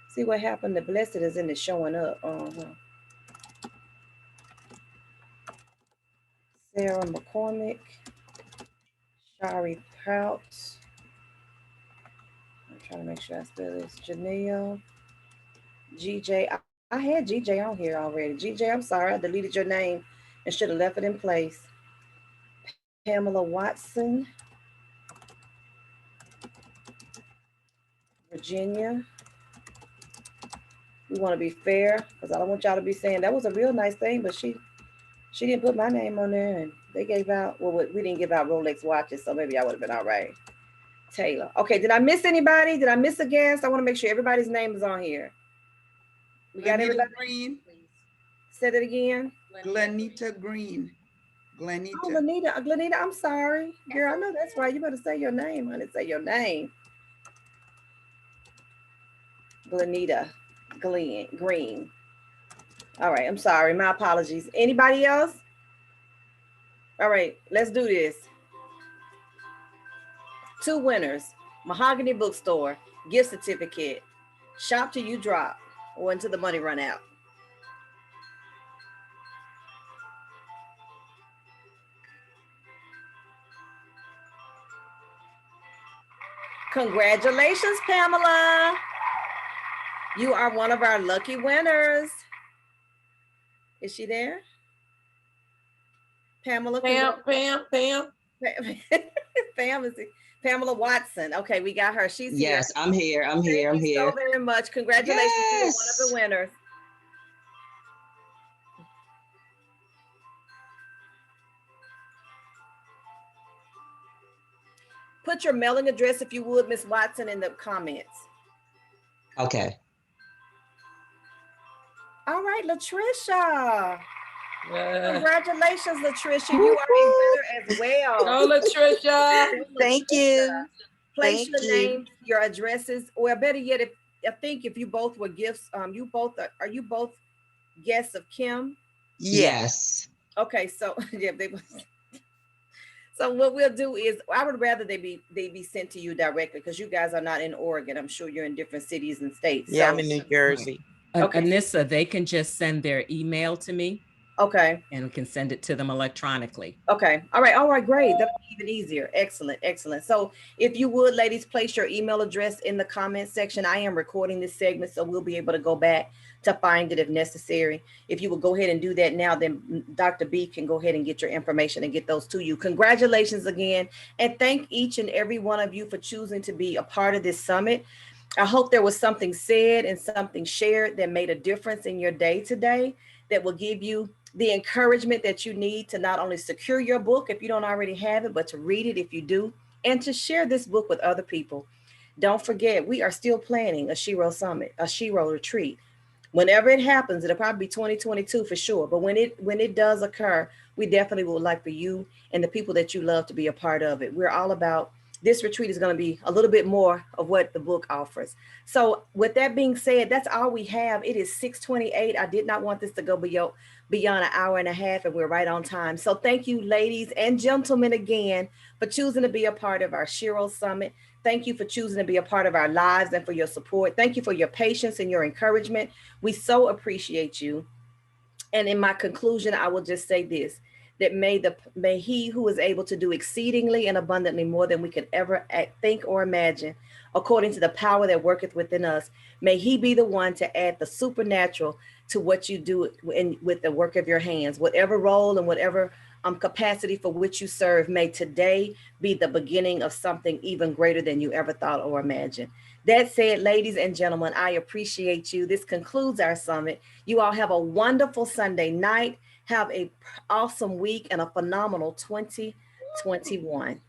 See what happened? The blessed isn't it showing up. Sarah McCormick. Shari Prout. I'm trying to make sure I spell this. Janelle. GJ. I had GJ on here already. GJ, I'm sorry. I deleted your name and should have left it in place. Pamela Watson. Virginia. We want to be fair because I don't want y'all to be saying that was a real nice thing, but she didn't put my name on there, and they gave out, well, we didn't give out Rolex watches, so maybe I would have been all right. Taylor. Okay, did I miss anybody? Did I miss a guest? I want to make sure everybody's name is on here. We got everybody. Green. Say that again. Glenita Green. Glenita. Oh, Glenita, I'm sorry. Girl, I know that's right. You better say your name, honey. Say your name. Glenita Green. All right, I'm sorry. My apologies. Anybody else? All right, let's do this. 2 winners. Mahogany Bookstore, gift certificate. Shop till you drop or until the money run out. Congratulations, Pamela. You are one of our lucky winners. Is she there? Pamela. Pam. Pam is Pamela Watson. Okay, we got her. She's here. Yes, I'm here. I'm here. Thank you so very much. Congratulations. Yes. You're one of the winners. Put your mailing address, if you would, Miss Watson, in the comments. Okay. All right, Latricia. Congratulations, Latricia. You are a winner as well. Oh, Latricia. Thank you. Place your name, your addresses, or better yet, if you both were gifts, are you both guests of Kim? Yes. Okay, so yeah, so what we'll do is, I would rather they be sent to you directly, because you guys are not in Oregon. I'm sure you're in different cities and states. Yeah, I'm in New Jersey. Okay. Anissa, they can just send their email to me. Okay. And we can send it to them electronically. Okay. All right, great. That'll be even easier. Excellent. So if you would, ladies, place your email address in the comment section. I am recording this segment, so we'll be able to go back to find it if necessary. If you will go ahead and do that now, then Dr. B can go ahead and get your information and get those to you. Congratulations again. And thank each and every one of you for choosing to be a part of this summit. I hope there was something said and something shared that made a difference in your day today, that will give you the encouragement that you need to not only secure your book if you don't already have it, but to read it if you do, and to share this book with other people. Don't forget, we are still planning a Shero Summit, a Shero retreat. Whenever it happens, it'll probably be 2022 for sure. But when it does occur, we definitely would like for you and the people that you love to be a part of it. We're all about, this retreat is going to be a little bit more of what the book offers. So with that being said, that's all we have. It is 6:28. I did not want this to go beyond an hour and a half, and we're right on time. So thank you, ladies and gentlemen, again, for choosing to be a part of our Shero Summit. Thank you for choosing to be a part of our lives and for your support. Thank you for your patience and your encouragement. We so appreciate you. And in my conclusion, I will just say this, that may he who is able to do exceedingly and abundantly more than we could ever think or imagine, according to the power that worketh within us, may he be the one to add the supernatural to what you do with the work of your hands. Whatever role and whatever capacity for which you serve, may today be the beginning of something even greater than you ever thought or imagined. That said, ladies and gentlemen, I appreciate you. This concludes our summit. You all have a wonderful Sunday night. Have an awesome week and a phenomenal 2021.